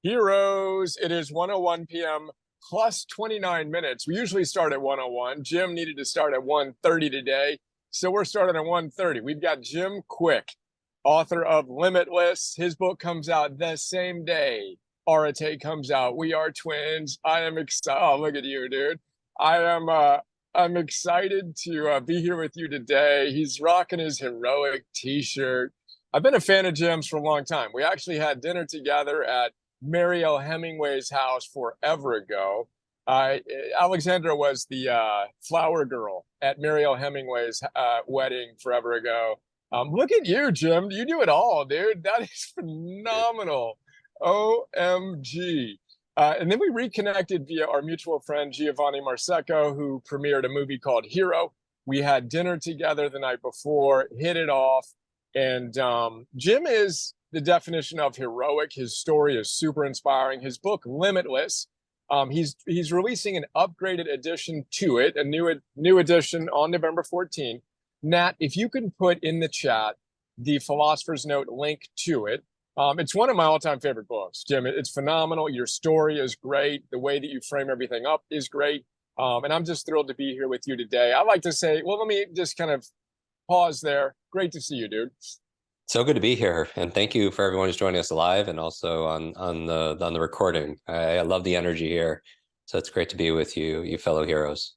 Heroes, it is 1:01 p.m. plus 29 minutes. We usually start at 1:01. Jim needed to start at 1:30 today, so we're starting at 1:30. We've got Jim Kwik, author of Limitless. His book comes out the same day Arate comes out. We are twins. I am excited. Oh, look at you, dude. I'm excited to be here with you today. He's rocking his heroic t-shirt. I've been a fan of Jim's for a long time. We actually had dinner together at Mariel Hemingway's house forever ago. Alexandra was the flower girl at Mariel Hemingway's wedding forever ago. Look at you, Jim. You do it all, dude. That is phenomenal. OMG. And then we reconnected via our mutual friend, Giovanni Marseco, who premiered a movie called Hero. We had dinner together the night before, hit it off. And Jim is the definition of heroic. His story is super inspiring. His book, Limitless, he's releasing an upgraded edition to it, a new edition on November 14th. Nat, if you can put in the chat the Philosopher's Note link to it. It's one of my all-time favorite books, Jim. It's phenomenal. Your story is great. The way that you frame everything up is great. And I'm just thrilled to be here with you today. I like to say, well, let me just kind of pause there. Great to see you, dude. So good to be here, and thank you for everyone who's joining us live and also on the recording. I love the energy here, so it's great to be with you fellow heroes.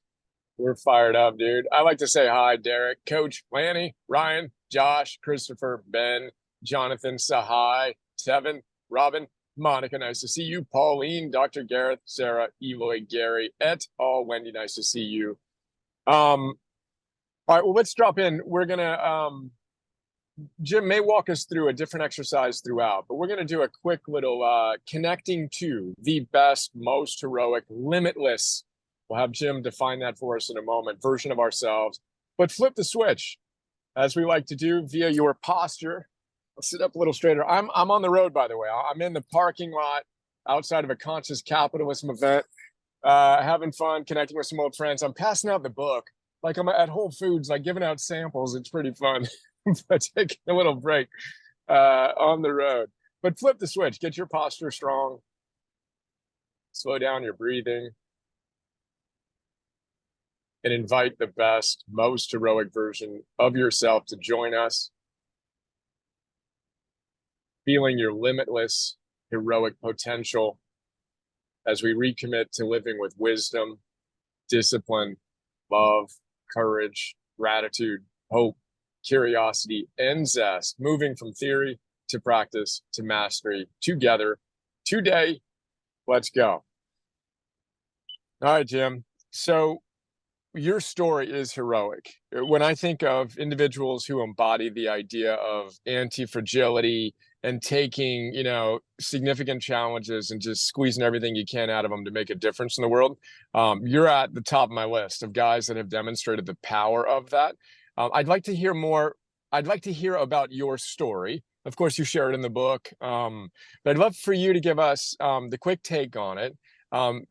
We're fired up, dude. I like to say hi, Derek, Coach, Lanny, Ryan, Josh, Christopher, Ben, Jonathan, Sahai, Seven, Robin, Monica, nice to see you. Pauline, Dr. Gareth, Sarah, Eloy, Gary, et al. Wendy, nice to see you. All right, well, let's drop in. We're gonna Jim may walk us through a different exercise throughout, but we're going to do a quick little connecting to the best, most heroic, limitless. We'll have Jim define that for us in a moment, version of ourselves. But flip the switch, as we like to do, via your posture. I'll sit up a little straighter. I'm on the road, by the way. I'm in the parking lot outside of a conscious capitalism event, having fun, connecting with some old friends. I'm passing out the book. Like I'm at Whole Foods, like giving out samples. It's pretty fun. But taking a little break on the road. But flip the switch. Get your posture strong. Slow down your breathing. And invite the best, most heroic version of yourself to join us. Feeling your limitless, heroic potential as we recommit to living with wisdom, discipline, love, courage, gratitude, hope, curiosity, and zest, moving from theory to practice to mastery together today. Let's go. All right, Jim. So your story is heroic. When I think of individuals who embody the idea of anti-fragility and taking, significant challenges and just squeezing everything you can out of them to make a difference in the world, you're at the top of my list of guys that have demonstrated the power of that. I'd like to hear more. I'd like to hear about your story. Of course, you share it in the book, but I'd love for you to give us the quick take on it,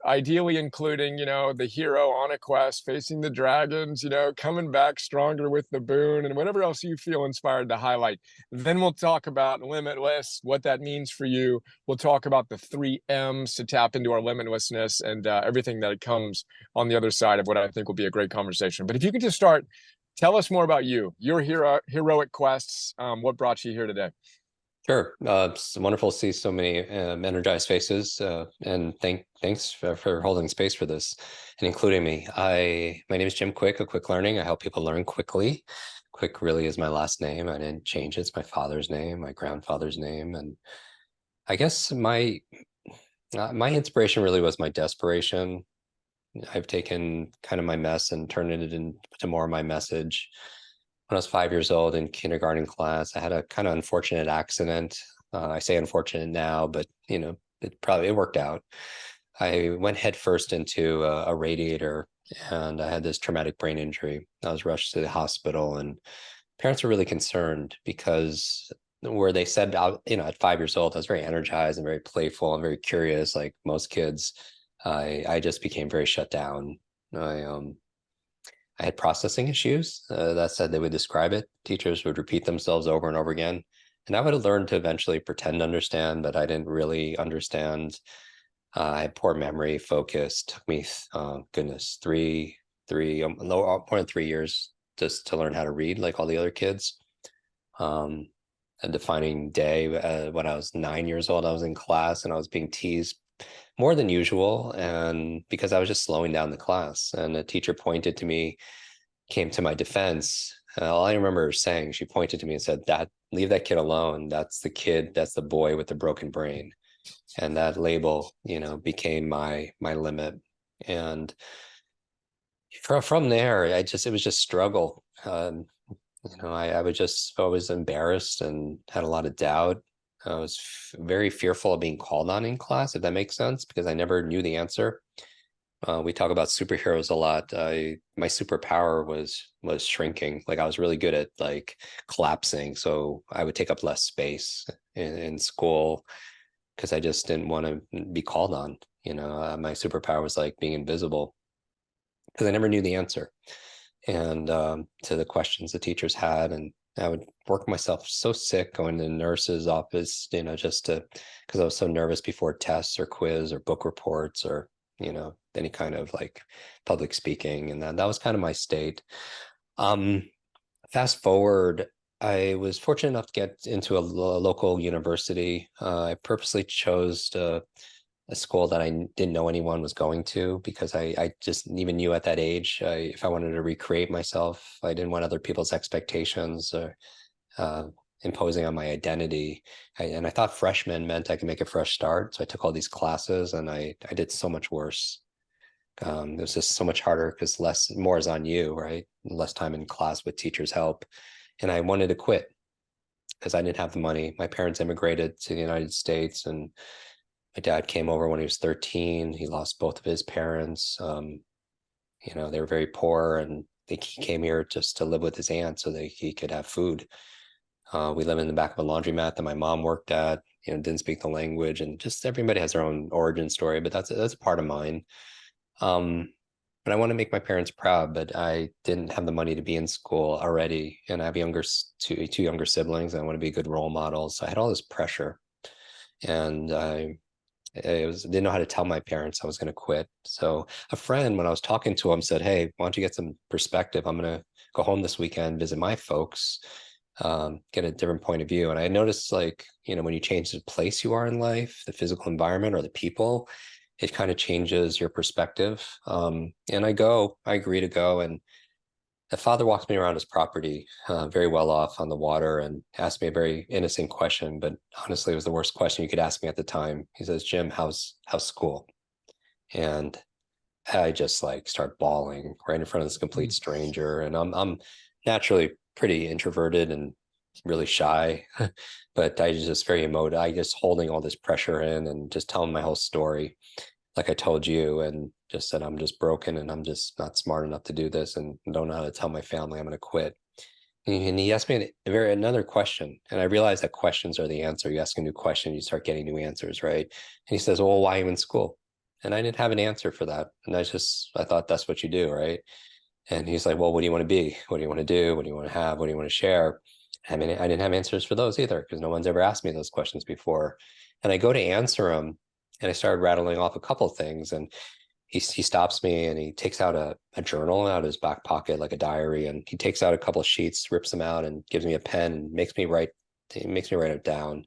ideally including, the hero on a quest, facing the dragons, coming back stronger with the boon, and whatever else you feel inspired to highlight. Then we'll talk about Limitless, what that means for you. We'll talk about the 3 M's to tap into our limitlessness and everything that comes on the other side of what I think will be a great conversation. But if you could just start, tell us more about you, your heroic quests, what brought you here today. Sure. It's wonderful to see so many energized faces, and thanks for holding space for this and including me. My name is Jim Kwik of Kwik Learning. I help people learn quickly. Kwik really is my last name. I didn't change it. It's my father's name, my grandfather's name. And I guess my inspiration really was my desperation. I've taken kind of my mess and turned it into more of my message. When I was 5 years old in kindergarten class, I had a kind of unfortunate accident. I say unfortunate now, but it worked out. I went headfirst into a radiator, and I had this traumatic brain injury. I was rushed to the hospital, and parents were really concerned because where they said, at 5 years old, I was very energized and very playful and very curious, like most kids. I just became very shut down. I had processing issues. That said, they would describe it. Teachers would repeat themselves over and over again. And I would have learned to eventually pretend to understand, but I didn't really understand. I had poor memory, focus. Took me, goodness, more than 3 years just to learn how to read like all the other kids. Um, a defining day when I was 9 years old, I was in class and I was being teased more than usual, and because I was just slowing down the class. And a teacher pointed to me, came to my defense. All I remember her saying, she pointed to me and said, "That leave that kid alone. That's the kid. That's the boy with the broken brain." And that label, became my limit. And from there, it was just struggle. I was just always embarrassed and had a lot of doubt. I was very fearful of being called on in class, if that makes sense, because I never knew the answer. We talk about superheroes a lot. My superpower was shrinking. Like I was really good at like collapsing, so I would take up less space in school because I just didn't want to be called on. My superpower was like being invisible because I never knew the answer and to the questions the teachers had. And I would work myself so sick going to the nurse's office, just because I was so nervous before tests or quiz or book reports or, any kind of like public speaking. And that was kind of my state. Um, Fast forward, I was fortunate enough to get into a local university. I purposely chose a school that I didn't know anyone was going to because I just even knew at that age, if I wanted to recreate myself, I didn't want other people's expectations or imposing on my identity. And I thought freshman meant I could make a fresh start. So I took all these classes and I did so much worse. It was just so much harder because more is on you, right? Less time in class with teachers' help. And I wanted to quit because I didn't have the money. My parents immigrated to the United States, and my dad came over when he was 13. He lost both of his parents. They were very poor, and he came here just to live with his aunt so that he could have food. We live in the back of a laundromat that my mom worked at. Didn't speak the language, and just everybody has their own origin story, but that's part of mine. But I want to make my parents proud, but I didn't have the money to be in school already, and I have two younger siblings, and I want to be a good role model. So I had all this pressure, and didn't know how to tell my parents I was going to quit. So a friend, when I was talking to him, said, "Hey, why don't you get some perspective? I'm going to go home this weekend, visit my folks, get a different point of view." And I noticed, like, when you change the place you are in life, the physical environment or the people, it kind of changes your perspective. And I agree to go. And the father walks me around his property, very well off on the water, and asked me a very innocent question, but honestly, it was the worst question you could ask me at the time. He says, "Jim, how's school?" And I just like start bawling right in front of this complete stranger. And I'm naturally pretty introverted and really shy, but I was just very emotive. I just holding all this pressure in and just telling my whole story, like I told you, and just said I'm just broken and I'm just not smart enough to do this and don't know how to tell my family I'm going to quit. And he asked me another question, and I realized that questions are the answer. You ask a new question, you start getting new answers, right? And he says, "Well, why are you in school?" And I didn't have an answer for that. And I thought that's what you do, right? And he's like, "Well, what do you want to be? What do you want to do? What do you want to have? What do you want to share?" I mean, I didn't have answers for those either because no one's ever asked me those questions before. And I go to answer them, and I started rattling off a couple of things. And he stops me and he takes out a journal out of his back pocket, like a diary, and he takes out a couple of sheets, rips them out, and gives me a pen and makes me write it down.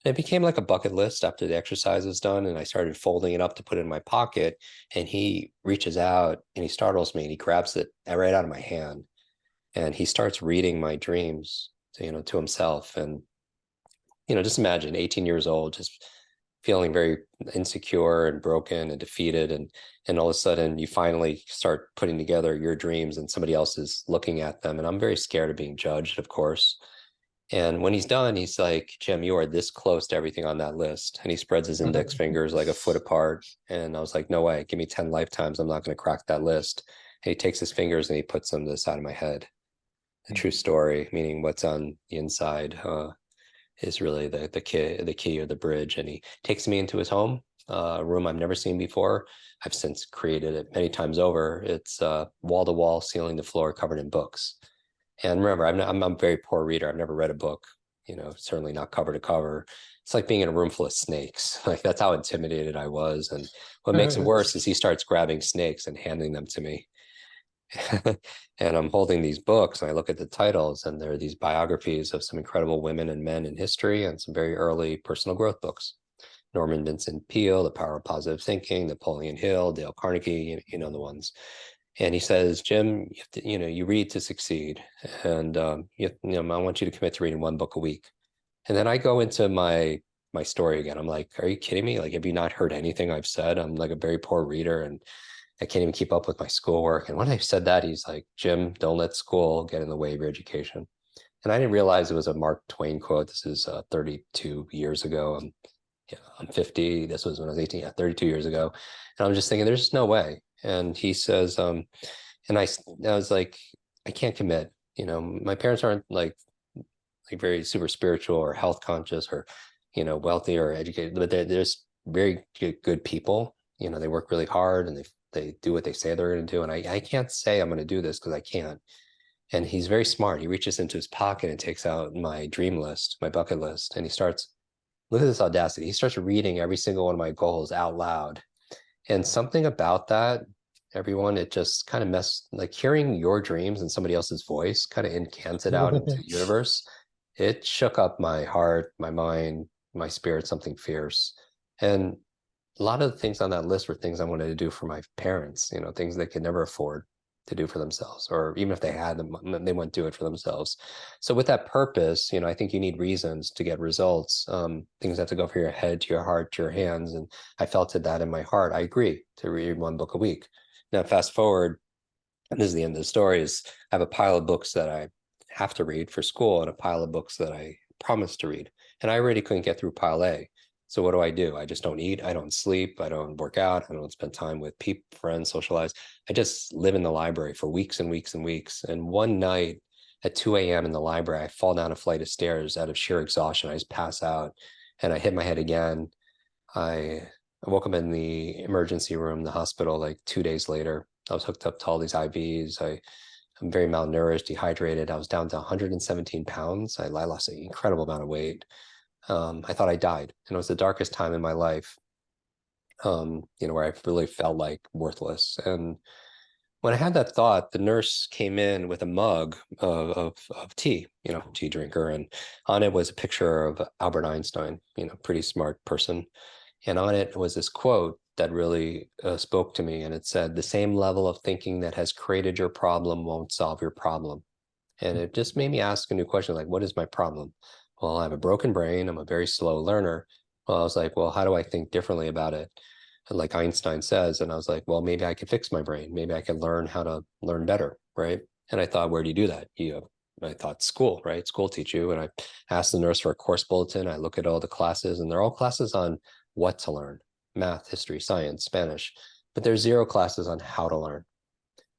And it became like a bucket list after the exercise was done. And I started folding it up to put it in my pocket. And he reaches out and he startles me and he grabs it right out of my hand. And he starts reading my dreams, to himself. And, just imagine 18 years old, just feeling very insecure and broken and defeated. And all of a sudden you finally start putting together your dreams and somebody else is looking at them. And I'm very scared of being judged, of course. And when he's done, he's like, "Jim, you are this close to everything on that list." And he spreads his index fingers like a foot apart. And I was like, "No way, give me 10 lifetimes. I'm not going to crack that list." And he takes his fingers and he puts them to the side of my head. The true story, meaning what's on the inside, is really the key or the bridge. And he takes me into his home, a room I've never seen before. I've since created it many times over. It's wall to wall, ceiling to floor, covered in books. And remember, I'm a very poor reader. I've never read a book. certainly not cover to cover. It's like being in a room full of snakes. Like that's how intimidated I was. And what makes it worse is he starts grabbing snakes and handing them to me. And I'm holding these books and I look at the titles, and there are these biographies of some incredible women and men in history and some very early personal growth books. Norman Vincent Peale, The Power of Positive Thinking, Napoleon Hill, Dale Carnegie, the ones. And he says, Jim, you read to succeed. And, I want you to commit to reading one book a week. And then I go into my story again. I'm like, are you kidding me? Like, have you not heard anything I've said? I'm like a very poor reader and I can't even keep up with my schoolwork. And when I said that, he's like, Jim, don't let school get in the way of your education. And I didn't realize it was a Mark Twain quote. This is 32 years ago. I'm 50. This was when I was 18, 32 years ago. And I'm just thinking, there's just no way. And he says, and I was like, I can't commit. My parents aren't like very super spiritual or health conscious or, wealthy or educated, but they're just very good people. They work really hard and they do what they say they're going to do. And I can't say I'm going to do this because I can't. And he's very smart. He reaches into his pocket and takes out my dream list, my bucket list. And he starts, look at this audacity. He starts reading every single one of my goals out loud. And something about that, everyone, it just kind of like hearing your dreams in somebody else's voice, kind of incants it out into the universe. It shook up my heart, my mind, my spirit, something fierce. And a lot of the things on that list were things I wanted to do for my parents, things they could never afford to do for themselves, or even if they had them, they wouldn't do it for themselves. So with that purpose, I think you need reasons to get results. Things have to go from your head to your heart to your hands. And I felt that in my heart. I agree to read one book a week. Now, fast forward, and this is the end of the story, is I have a pile of books that I have to read for school and a pile of books that I promised to read. And I already couldn't get through pile A. So what do? I just don't eat. I don't sleep. I don't work out. I don't spend time with people, friends, socialize. I just live in the library for weeks and weeks and weeks. And one night at 2 a.m. in the library, I fall down a flight of stairs out of sheer exhaustion. I just pass out and I hit my head again. I woke up in the emergency room, the hospital, like 2 days later. I was hooked up to all these IVs. I'm very malnourished, dehydrated. I was down to 117 pounds. I lost an incredible amount of weight. I thought I died, and it was the darkest time in my life, where I really felt like worthless. And when I had that thought, the nurse came in with a mug of tea, tea drinker, and on it was a picture of Albert Einstein, pretty smart person. And on it was this quote that really spoke to me. And it said, the same level of thinking that has created your problem won't solve your problem. And it just made me ask a new question, like, what is my problem? Well, I have a broken brain. I'm a very slow learner. Well, I was like, well, how do I think differently about it? Like Einstein says. And I was like, well, maybe I could fix my brain. Maybe I could learn how to learn better, right? And I thought, where do you do that? I thought school, right? School teach you. And I asked the nurse for a course bulletin. I look at all the classes, and they're all classes on what to learn: math, history, science, Spanish. But there's zero classes on how to learn.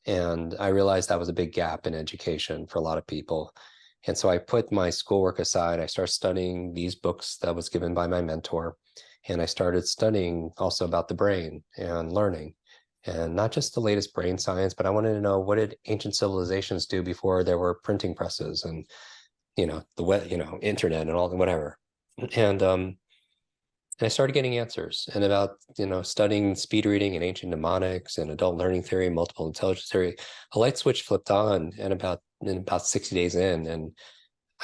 And I realized that was a big gap in education for a lot of people. And so I put my schoolwork aside. I started studying these books that was given by my mentor. And I started studying also about the brain and learning, and not just the latest brain science, but I wanted to know, what did ancient civilizations do before there were printing presses and, the web, internet and all the whatever. And I started getting answers. And about, studying speed reading and ancient mnemonics and adult learning theory, multiple intelligence theory, a light switch flipped on, and about 60 days in, and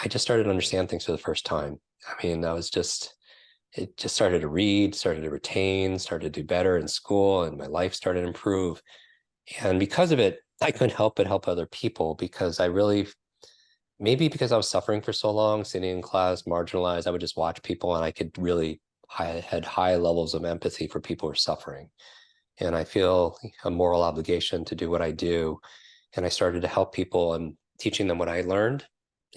I just started to understand things for the first time. I mean, it just started to read, started to retain, started to do better in school, and my life started to improve. And because of it, I couldn't help but help other people, because maybe because I was suffering for so long, sitting in class, marginalized, I would just watch people, and I could really, I had high levels of empathy for people who are suffering. And I feel a moral obligation to do what I do. And I started to help people and teaching them what I learned.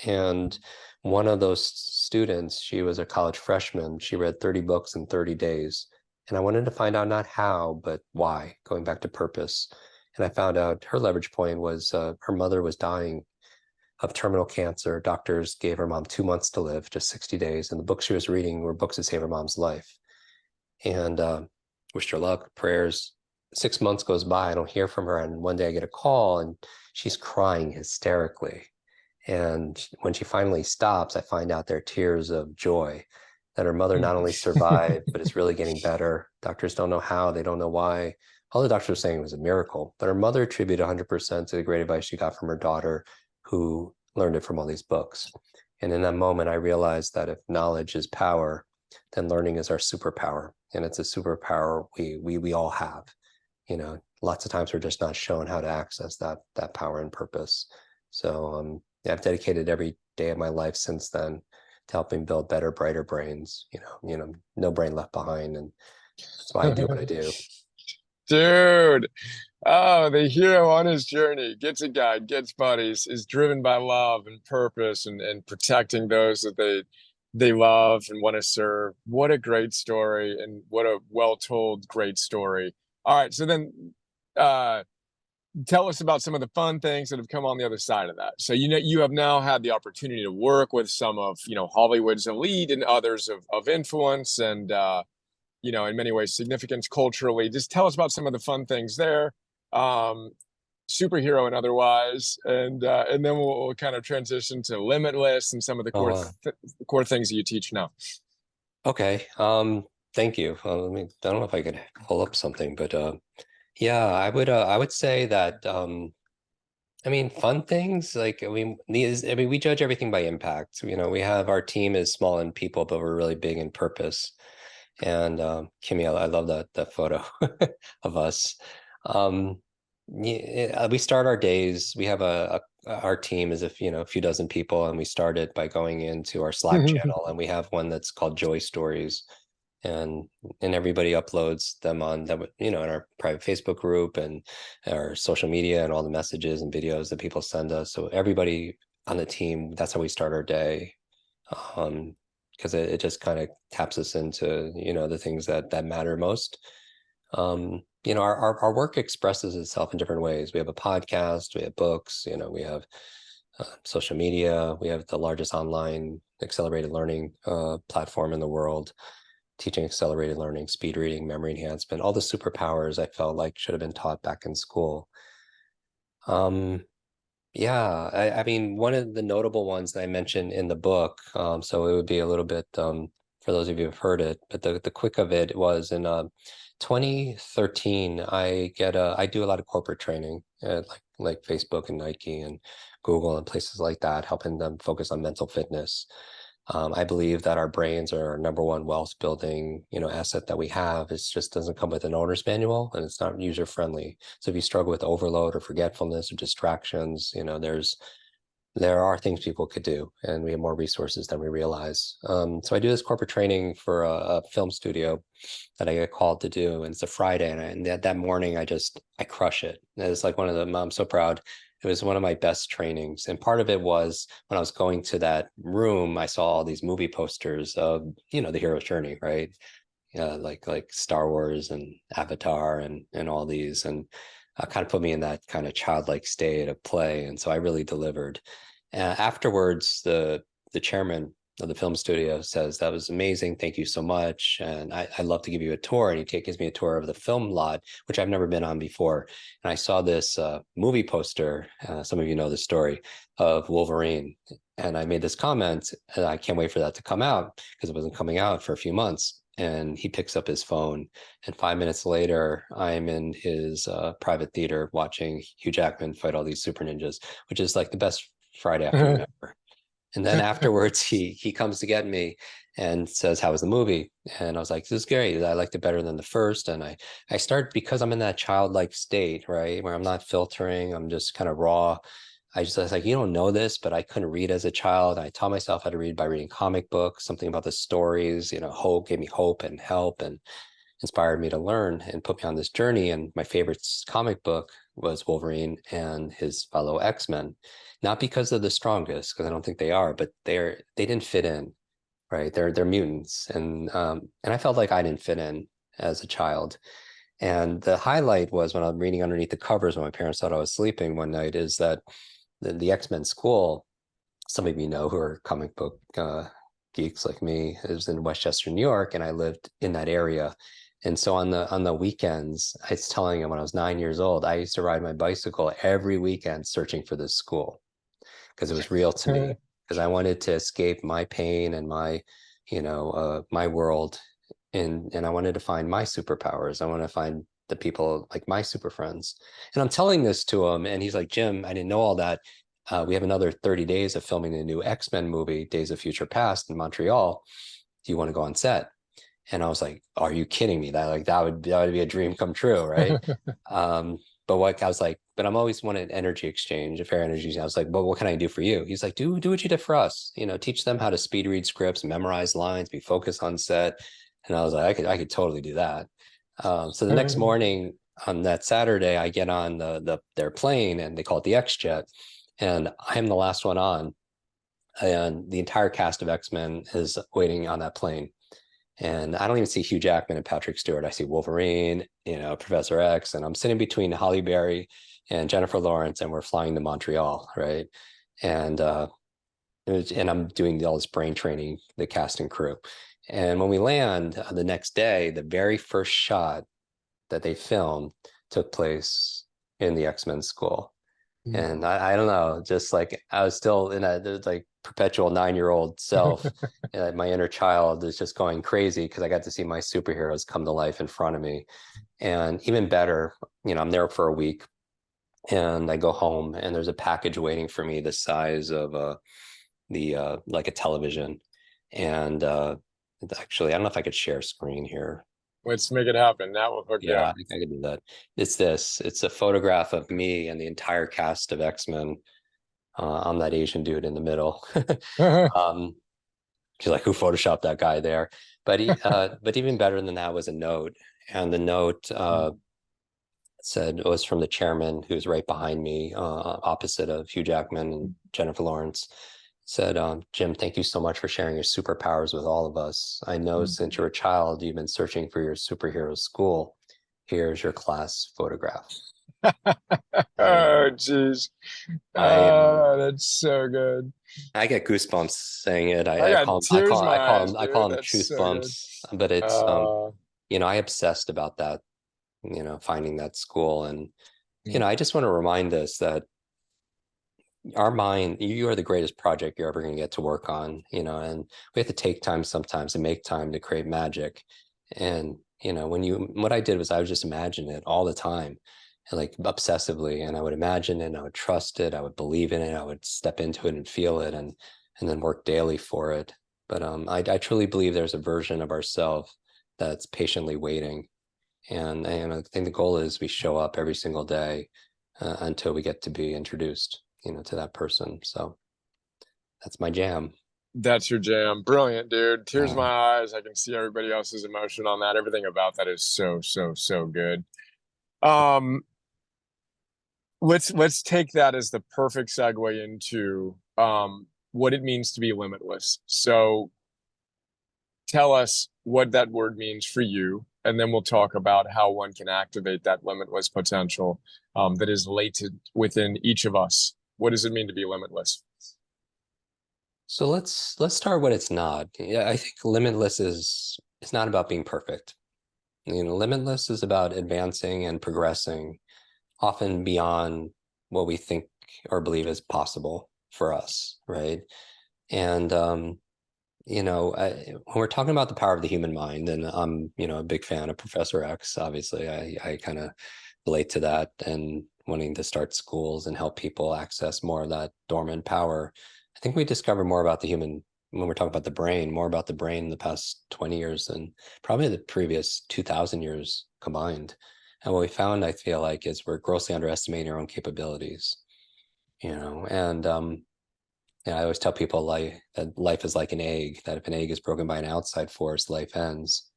And one of those students, she was a college freshman. She read 30 books in 30 days. And I wanted to find out not how, but why, going back to purpose. And I found out her leverage point was her mother was dying of terminal cancer. Doctors gave her mom 2 months to live, just 60 days. And the books she was reading were books to save her mom's life. And wished her luck, prayers. 6 months goes by, I don't hear from her. And one day I get a call, and she's crying hysterically. And when she finally stops, I find out they're tears of joy that her mother not only survived, but it's really getting better. Doctors don't know how, they don't know why. All the doctors were saying it was a miracle, but her mother attributed 100% to the great advice she got from her daughter, who learned it from all these books. And in that moment, I realized that if knowledge is power, then learning is our superpower. And it's a superpower we all have. You know, lots of times we're just not shown how to access that power and purpose. So yeah, I've dedicated every day of my life since then to helping build better, brighter brains. No brain left behind, and that's why I do what I do. Dude, oh, the hero on his journey gets a guide, gets buddies, is driven by love and purpose and protecting those that they love and want to serve. What a great story, and what a well-told great story. All right, so then uh tell us about some of the fun things that have come on the other side of that. So you have now had the opportunity to work with some of Hollywood's elite and others of influence, and in many ways significance culturally. Just tell us about some of the fun things there, um, superhero and otherwise, and then we'll kind of transition to Limitless and some of the Oh, wow. core things that you teach now. Okay. Thank you. I don't know if I could pull up something, but yeah, I would say that fun things like we judge everything by impact. We have our team is small in people, but we're really big in purpose. And Kimmy, I love that photo of us. Um, yeah, we start our days. We have our team is a few dozen people, and we started by going into our Slack channel, and we have one that's called Joy Stories, and everybody uploads them on that in our private Facebook group and our social media and all the messages and videos that people send us. So everybody on the team, that's how we start our day. Because it just kind of taps us into the things that matter most. Our work expresses itself in different ways. We have a podcast, we have books, we have social media, we have the largest online accelerated learning platform in the world, teaching accelerated learning, speed reading, memory enhancement, all the superpowers I felt like should have been taught back in school. Yeah, one of the notable ones that I mentioned in the book, so it would be a little bit for those of you who've heard it, but the quick of it was in 2013, I do a lot of corporate training at like Facebook and Nike and Google and places like that, helping them focus on mental fitness. I believe that our brains are our number one wealth building, asset that we have. It just doesn't come with an owner's manual, and it's not user friendly. So if you struggle with overload or forgetfulness or distractions, there are things people could do, and we have more resources than we realize. So I do this corporate training for a film studio that I get called to do, and it's a Friday, and that morning I crush it. And it's like one of the, I'm so proud. It was one of my best trainings, and part of it was when I was going to that room, I saw all these movie posters of the hero's journey, right? Yeah, like Star Wars and Avatar and all these, and kind of put me in that kind of childlike state of play, and so I really delivered. Afterwards, the chairman of the film studio says, "That was amazing. Thank you so much. And I'd love to give you a tour." And he gives me a tour of the film lot, which I've never been on before. And I saw this movie poster. Some of you know the story of Wolverine. And I made this comment, and I can't wait for that to come out because it wasn't coming out for a few months. And he picks up his phone, and 5 minutes later, I'm in his private theater watching Hugh Jackman fight all these super ninjas, which is like the best Friday afternoon ever. And then afterwards, he comes to get me and says, "How was the movie?" And I was like, "This is great. I liked it better than the first." And I start, because I'm in that childlike state, right, where I'm not filtering, I'm just kind of raw. I was like, "You don't know this, but I couldn't read as a child. I taught myself how to read by reading comic books, something about the stories, hope, gave me hope and help and inspired me to learn and put me on this journey." And my favorite comic book was Wolverine and his fellow X-Men, not because they're the strongest, because I don't think they are, but they didn't fit in, right? They're mutants, and I felt like I didn't fit in as a child. And the highlight was when I'm reading underneath the covers when my parents thought I was sleeping one night, is that the X-Men school, some of you know who are comic book geeks like me, is in Westchester, New York, and I lived in that area. And so on the weekends, I was telling him when I was 9 years old, I used to ride my bicycle every weekend searching for this school. because it was real to me, because I wanted to escape my pain and my, my world. And I wanted to find my superpowers. I want to find the people like my super friends. And I'm telling this to him, and he's like, Jim, I didn't know all that. We have another 30 days of filming the new X-Men movie, Days of Future Past in Montreal. Do you want to go on set? And I was like, are you kidding me? That would be a dream come true, right? But what I was like, but I'm always wanted energy exchange, a fair energy. I was like, but what can I do for you? He's like, do what you did for us. Teach them how to speed read scripts, memorize lines, be focused on set. And I was like, I could totally do that. So the next morning on that Saturday, I get on their plane, and they call it the X Jet, and I'm the last one on, and the entire cast of X-Men is waiting on that plane. And I don't even see Hugh Jackman and Patrick Stewart. I see Wolverine, Professor X, and I'm sitting between Halle Berry and Jennifer Lawrence, and we're flying to Montreal, right? And I'm doing all this brain training, the cast and crew. And when we land the next day, the very first shot that they filmed took place in the X-Men school. And I don't know, just like I was still in a like perpetual 9-year-old self. My inner child is just going crazy because I got to see my superheroes come to life in front of me. And even better, I'm there for a week, and I go home, and there's a package waiting for me the size of like a television. And actually, I don't know if I could share a screen here. Let's make it happen. Now we'll hook you Yeah, up. I could do that. It's a photograph of me and the entire cast of X-Men. I'm that Asian dude in the middle. She's like, who photoshopped that guy there? But but even better than that was a note, and the note said it was from the chairman, who's right behind me, opposite of Hugh Jackman and Jennifer Lawrence. Said, Jim, thank you so much for sharing your superpowers with all of us. I know since you're a child, you've been searching for your superhero school. Here's your class photograph. Oh, geez. That's so good. I get goosebumps saying it. I I got call them, tears in my eyes, I call dude. them That's truth so good. bumps, but it's, I obsessed about that, finding that school. And, I just want to remind us that our mind, you are the greatest project you're ever going to get to work on, and we have to take time sometimes and make time to create magic. And, what I did was I would just imagine it all the time, and like obsessively, and I would imagine it, and I would trust it, I would believe in it, I would step into it and feel it, and then work daily for it. But I truly believe there's a version of ourselves that's patiently waiting. And I think the goal is we show up every single day until we get to be introduced, to that person. So that's my jam. That's your jam. Brilliant, dude. Tears in my eyes. I can see everybody else's emotion on that. Everything about that is so, so, so good. Let's take that as the perfect segue into what it means to be limitless. So tell us what that word means for you, and then we'll talk about how one can activate that limitless potential that is latent within each of us. What does it mean to be limitless? So let's start what it's not. Yeah, I think limitless is it's not about being perfect. Limitless is about advancing and progressing, often beyond what we think or believe is possible for us, right? And when we're talking about the power of the human mind, and I'm, a big fan of Professor X, obviously, I kind of relate to that, and wanting to start schools and help people access more of that dormant power. I think we discover more about the human when we're talking about the brain, more about the brain in the past 20 years than probably the previous 2000 years combined. And what we found, I feel like, is we're grossly underestimating our own capabilities, and I always tell people that life is like an egg, that if an egg is broken by an outside force, life ends.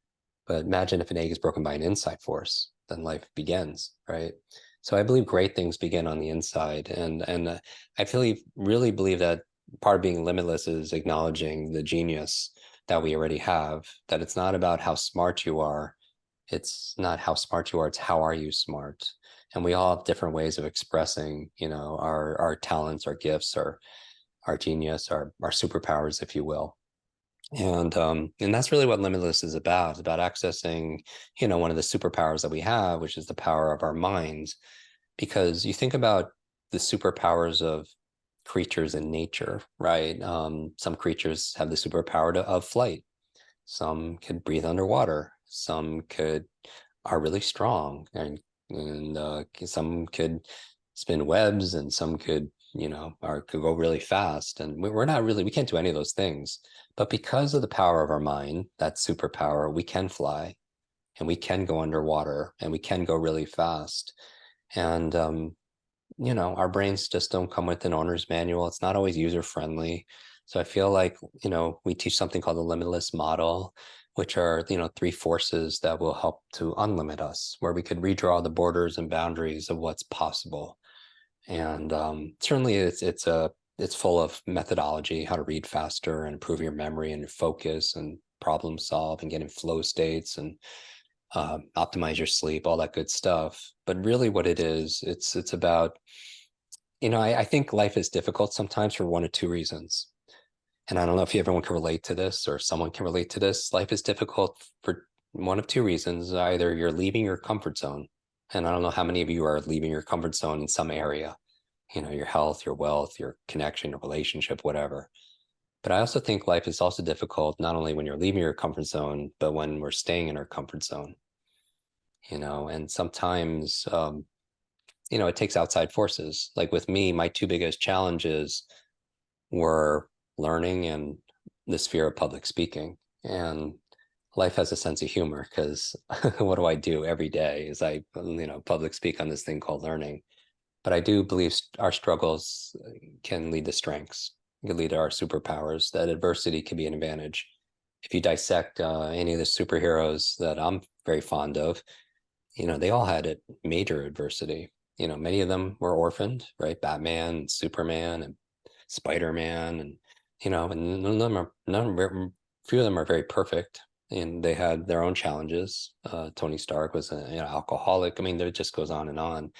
But imagine if an egg is broken by an inside force, then life begins, right? So I believe great things begin on the inside. And I really believe that part of being limitless is acknowledging the genius that we already have, that it's not about how smart you are. It's not how smart you are, it's how are you smart. And we all have different ways of expressing, our talents, our gifts, our genius, our superpowers, if you will. And that's really what Limitless is about. It's about accessing, one of the superpowers that we have, which is the power of our minds. Because you think about the superpowers of creatures in nature, right? Some creatures have the superpower of flight. Some could breathe underwater. Some are really strong, and some could spin webs, and some could, could go really fast. And we can't do any of those things. But because of the power of our mind, that superpower, we can fly, and we can go underwater, and we can go really fast. And our brains just don't come with an owner's manual. It's not always user friendly. So I feel like, we teach something called the Limitless model, which are, three forces that will help to unlimit us, where we could redraw the borders and boundaries of what's possible. And certainly it's full of methodology, how to read faster and improve your memory and your focus and problem solve and get in flow states and optimize your sleep, all that good stuff. But really what it is, it's about, I think life is difficult sometimes for one of two reasons. And I don't know if everyone can relate to this or someone can relate to this. Life is difficult for one of two reasons. Either you're leaving your comfort zone, and I don't know how many of you are leaving your comfort zone in some area, your health, your wealth, your connection, your relationship, whatever. But I also think life is also difficult, not only when you're leaving your comfort zone, but when we're staying in our comfort zone. And sometimes, it takes outside forces. Like with me, my two biggest challenges were learning and this fear of public speaking. And life has a sense of humor, because what do I do every day is I, public speak on this thing called learning. But I do believe our struggles can lead to strengths, can lead to our superpowers, that adversity can be an advantage. If you dissect any of the superheroes that I'm very fond of, they all had a major adversity. Many of them were orphaned, right? Batman, Superman, and Spider-Man, and and few of them are very perfect, and they had their own challenges. Tony Stark was an alcoholic. I mean, there just goes on and on.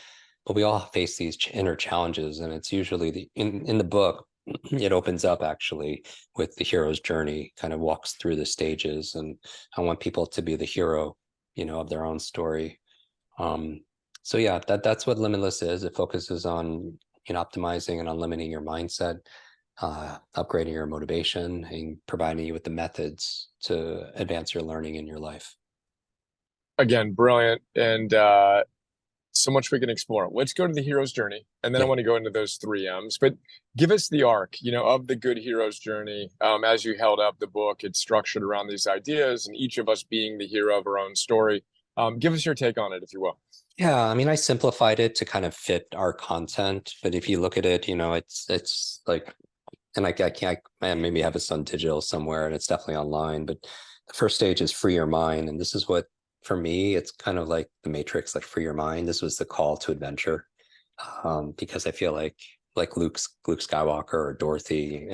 But we all face these inner challenges, and it's usually in the book, it opens up actually with the hero's journey, kind of walks through the stages, and I want people to be the hero, of their own story. So yeah, that's what Limitless is. It focuses on optimizing and unlimiting your mindset, upgrading your motivation, and providing you with the methods to advance your learning in your life. Again, brilliant. And so much we can explore. Let's go to the hero's journey, and then I Yeah. want to go into those 3 M's. But give us the arc, of the good hero's journey. As you held up the book, it's structured around these ideas, and each of us being the hero of our own story. Give us your take on it, if you will. Yeah, I mean, I simplified it to kind of fit our content, but if you look at it, it's like, and I can't, man, maybe have this on digital somewhere, and it's definitely online, but the first stage is free your mind. And this is what, for me, it's kind of like the Matrix, like free your mind. This was the call to adventure, because I feel like Luke Skywalker or Dorothy,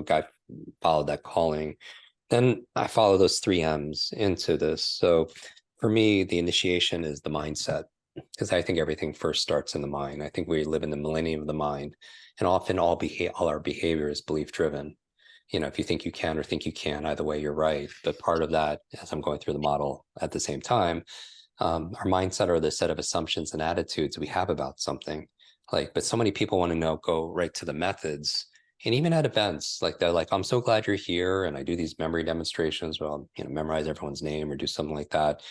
guy followed that calling. Then I follow those 3 M's into this. So for me, the initiation is the mindset, because I think everything first starts in the mind. I think we live in the millennium of the mind, and often all our behavior is belief driven. If you think you can or think you can, either way, you're right. But part of that, as I'm going through the model at the same time, our mindset are the set of assumptions and attitudes we have about something. But so many people want to go right to the methods. And even at events, like they're like, I'm so glad you're here. And I do these memory demonstrations where I'll, memorize everyone's name or do something like that.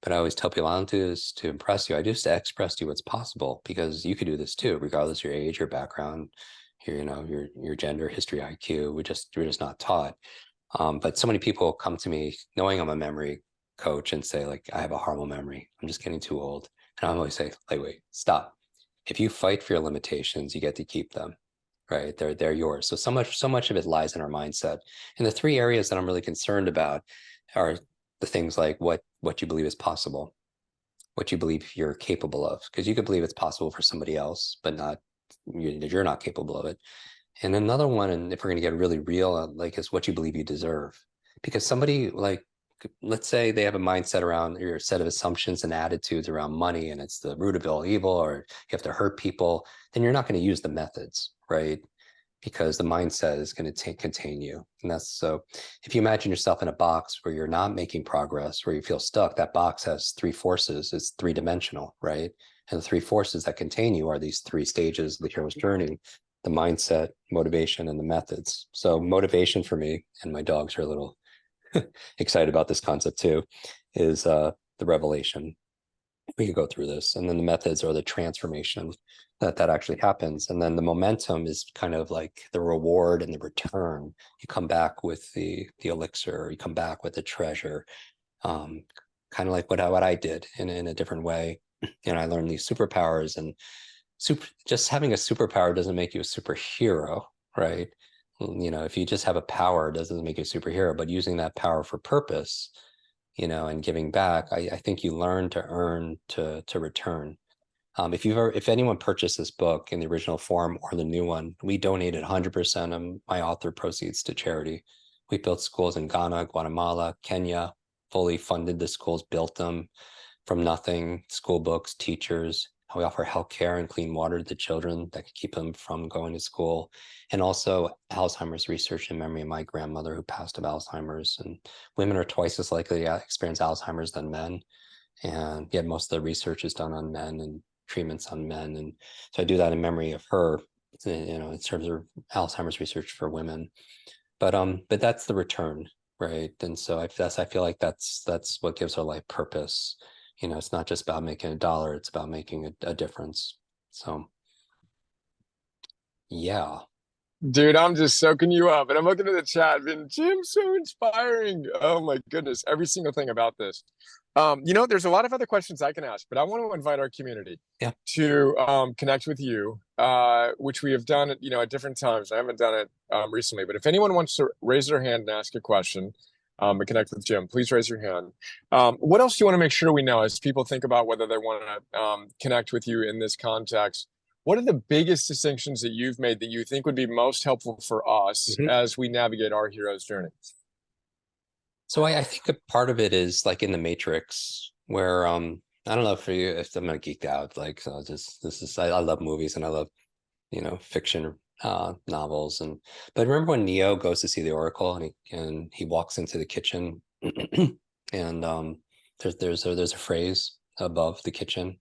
But I always tell people, I don't do this to impress you. I just express to you what's possible, because you could do this too, regardless of your age, your background, your gender, history, IQ. We're just not taught. But so many people come to me knowing I'm a memory coach and say, like, I have a horrible memory. I'm just getting too old. And I always say, like, wait, stop. If you fight for your limitations, you get to keep them. Right? They're yours. So much of it lies in our mindset. And the 3 areas that I'm really concerned about are the things like what you believe is possible, what you believe you're capable of, because you could believe it's possible for somebody else, but you're not capable of it. And another one, and if we're going to get really real, is what you believe you deserve. Because somebody, let's say they have a mindset around your set of assumptions and attitudes around money, and it's the root of all evil, or you have to hurt people, then you're not going to use the methods, right? Because the mindset is going to contain you. And that's so, if you imagine yourself in a box where you're not making progress, where you feel stuck, that box has 3 forces. It's 3-dimensional, right? And the 3 forces that contain you are these 3 stages of the hero's journey. the mindset, motivation, and the methods. So motivation for me, and my dogs are a little excited about this concept too, is the revelation. We could go through this. And then the methods are the transformation that actually happens. And then the momentum is kind of like the reward and the return. You come back with the elixir, you come back with the treasure, kind of like what I did in a different way. And I learned these superpowers, and just having a superpower doesn't make you a superhero, right? If you just have a power, it doesn't make you a superhero, but using that power for purpose, and giving back, I think you learn to earn to return. If anyone purchased this book in the original form or the new one, we donated 100% of my author proceeds to charity. We built schools in Ghana, Guatemala, Kenya, fully funded the schools, built them from nothing, school books, teachers. We offer healthcare and clean water to the children that could keep them from going to school. And also Alzheimer's research in memory of my grandmother who passed of Alzheimer's. And women are twice as likely to experience Alzheimer's than men. And yet most of the research is done on men and treatments on men. And so I do that in memory of her, in terms of Alzheimer's research for women. But that's the return, right? And so I feel like that's what gives our life purpose. It's not just about making $1, it's about making a difference. So, yeah. Dude, I'm just soaking you up. And I'm looking at the chat, and Jim, so inspiring. Oh my goodness, every single thing about this. There's a lot of other questions I can ask, but I want to invite our community to connect with you, which we have done, at different times. I haven't done it recently, but if anyone wants to raise their hand and ask a question, and connect with Jim, please raise your hand. What else do you want to make sure we know as people think about whether they want to connect with you in this context? What are the biggest distinctions that you've made that you think would be most helpful for us as we navigate our hero's journey? So I think a part of it is like in the Matrix, where I don't know if I'm not geeked out. Like, so I love movies and I love fiction novels, but remember when Neo goes to see the Oracle and he walks into the kitchen and there's a phrase above the kitchen,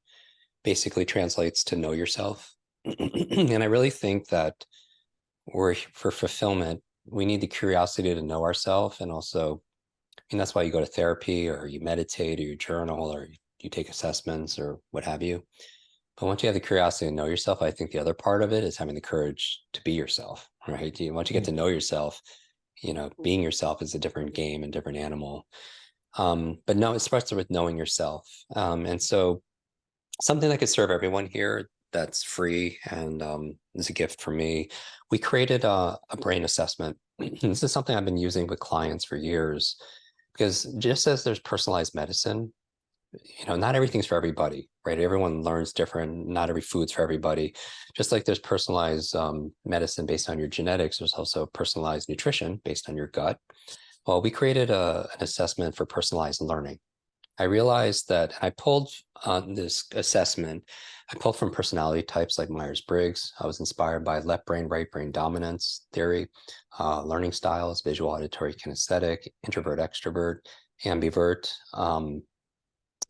basically translates to know yourself. And I really think that for fulfillment, we need the curiosity to know ourselves. And also, that's why you go to therapy or you meditate or you journal or you take assessments or what have you. But once you have the curiosity to know yourself, I think the other part of it is having the courage to be yourself, right? Once you get to know yourself, being yourself is a different game and different animal. But no, it starts with knowing yourself. And so something that could serve everyone here that's free and is a gift for me. We created a brain assessment. This is something I've been using with clients for years, because just as there's personalized medicine, not everything's for everybody, right? Everyone learns different. Not every food's for everybody. Just like there's personalized medicine based on your genetics, there's also personalized nutrition based on your gut. Well, we created an assessment for personalized learning. I realized that I pulled this assessment. I pulled from personality types like Myers-Briggs. I was inspired by left brain, right brain dominance theory, learning styles, visual, auditory, kinesthetic, introvert, extrovert, ambivert,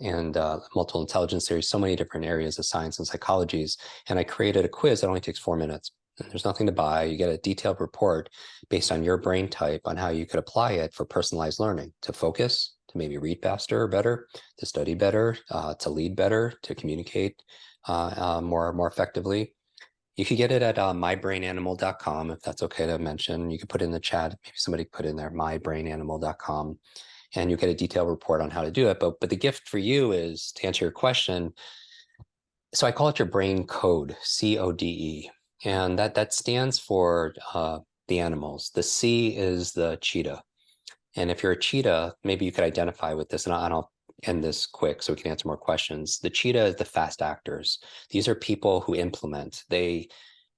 and multiple intelligence theory, so many different areas of science and psychologies. And I created a quiz that only takes 4 minutes. There's nothing to buy. You get a detailed report based on your brain type on how you could apply it for personalized learning, to focus, to maybe read faster or better, to study better, to lead better, to communicate more effectively. You could get it at mybrainanimal.com, if that's okay to mention. You could put in the chat, maybe somebody put in there, mybrainanimal.com, and you get a detailed report on how to do it. But the gift for you is, to answer your question, so I call it your brain code, CODE. And that stands for the animals. The C is the cheetah. And if you're a cheetah, maybe you could identify with this, and I'll end this quick so we can answer more questions. The cheetah is the fast actors. These are people who implement. They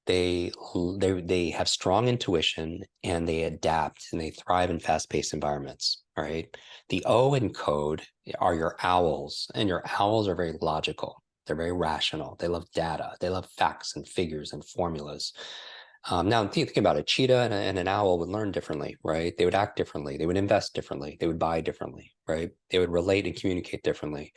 have strong intuition and they adapt and they thrive in fast-paced environments. All right. The O in code are your owls, and your owls are very logical. They're very rational. They love data. They love facts and figures and formulas. Now, thinking about a cheetah and an owl would learn differently, right? They would act differently. They would invest differently. They would buy differently, right? They would relate and communicate differently.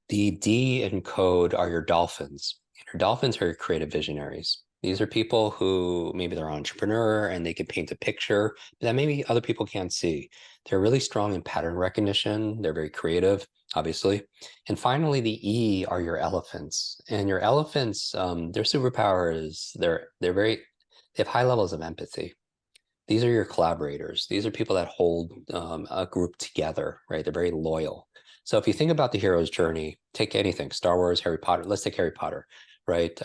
The D in code are your dolphins. Your dolphins are your creative visionaries. These are people who maybe they're an entrepreneur and they can paint a picture that maybe other people can't see. They're really strong in pattern recognition. They're very creative, obviously. And finally, the E are your elephants. And your elephants, their superpower is they have high levels of empathy. These are your collaborators. These are people that hold a group together, right? They're very loyal. So if you think about the hero's journey, take anything, Star Wars, Harry Potter, let's take Harry Potter, right?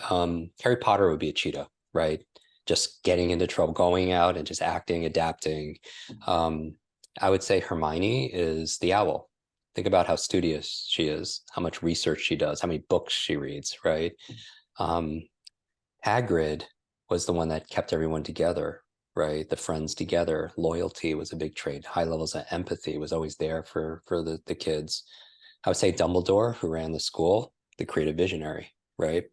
Harry Potter would be a cheetah, right? Just getting into trouble, going out and just acting, adapting. I would say Hermione is the owl. Think about how studious she is, how much research she does, how many books she reads, right? Hagrid was the one that kept everyone together, right? The friends together. Loyalty was a big trait. High levels of empathy was always there for the kids. I would say Dumbledore, who ran the school, the creative visionary, right?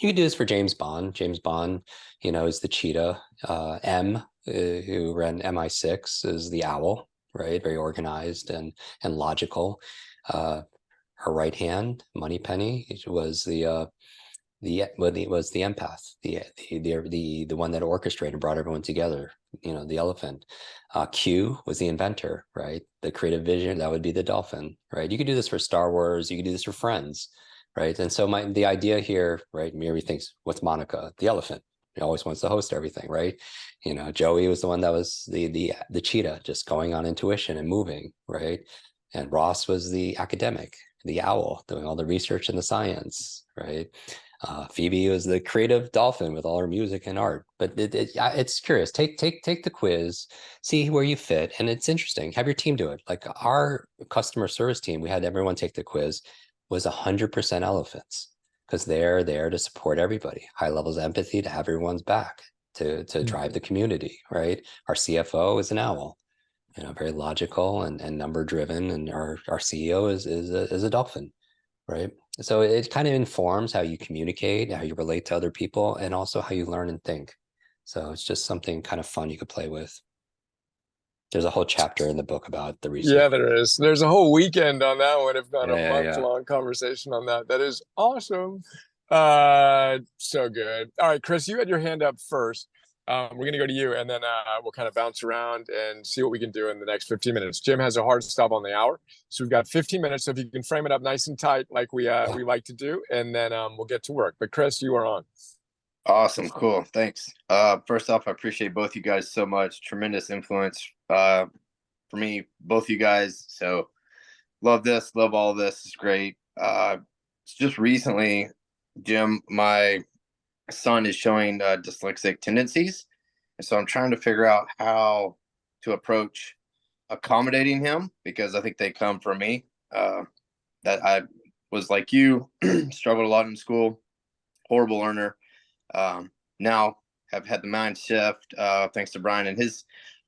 You could do this for James Bond. James Bond, is the cheetah. Who ran MI6, is the owl, right? Very organized and logical. Her right hand, Moneypenny, was was the empath, the one that orchestrated, brought everyone together. The elephant. Q was the inventor, right? The creative vision, that would be the dolphin, right? You could do this for Star Wars. You could do this for Friends, right? And so the idea here, right? Miri thinks, what's Monica? The elephant. He always wants to host everything, right? Joey was the one that was the cheetah, just going on intuition and moving, right? And Ross was the academic, the owl, doing all the research and the science, right? Phoebe was the creative dolphin with all her music and art. But it's curious. Take the quiz, see where you fit, and it's interesting. Have your team do it. Like our customer service team, we had everyone take the quiz, was 100% elephants, because they're there to support everybody. High levels of empathy, to have everyone's back, to drive the community, right? Our CFO is an owl, very logical and number driven, and our CEO is a dolphin, right? So it kind of informs how you communicate, how you relate to other people, and also how you learn and think. So it's just something kind of fun you could play with. There's a whole chapter in the book about the research. Yeah, there is. There's a whole weekend on that one, if not a Yeah. month-long conversation on that. That is awesome. So good. All right, Chris, you had your hand up first. We're gonna go to you, and then we'll kind of bounce around and see what we can do in the next 15 minutes. Jim has a hard stop on the hour, so we've got 15 minutes. So if you can frame it up nice and tight, like we like to do, and then we'll get to work. But Chris, you are on. Awesome. Cool. Thanks. First off, I appreciate both you guys so much. Tremendous influence for me, both you guys. So love this, love all this. It's great. Just recently, Jim, my son is showing dyslexic tendencies. And so I'm trying to figure out how to approach accommodating him, because I think they come from me. That I was like you, struggled a lot in school, horrible learner. Now have had the mind shift, thanks to Brian and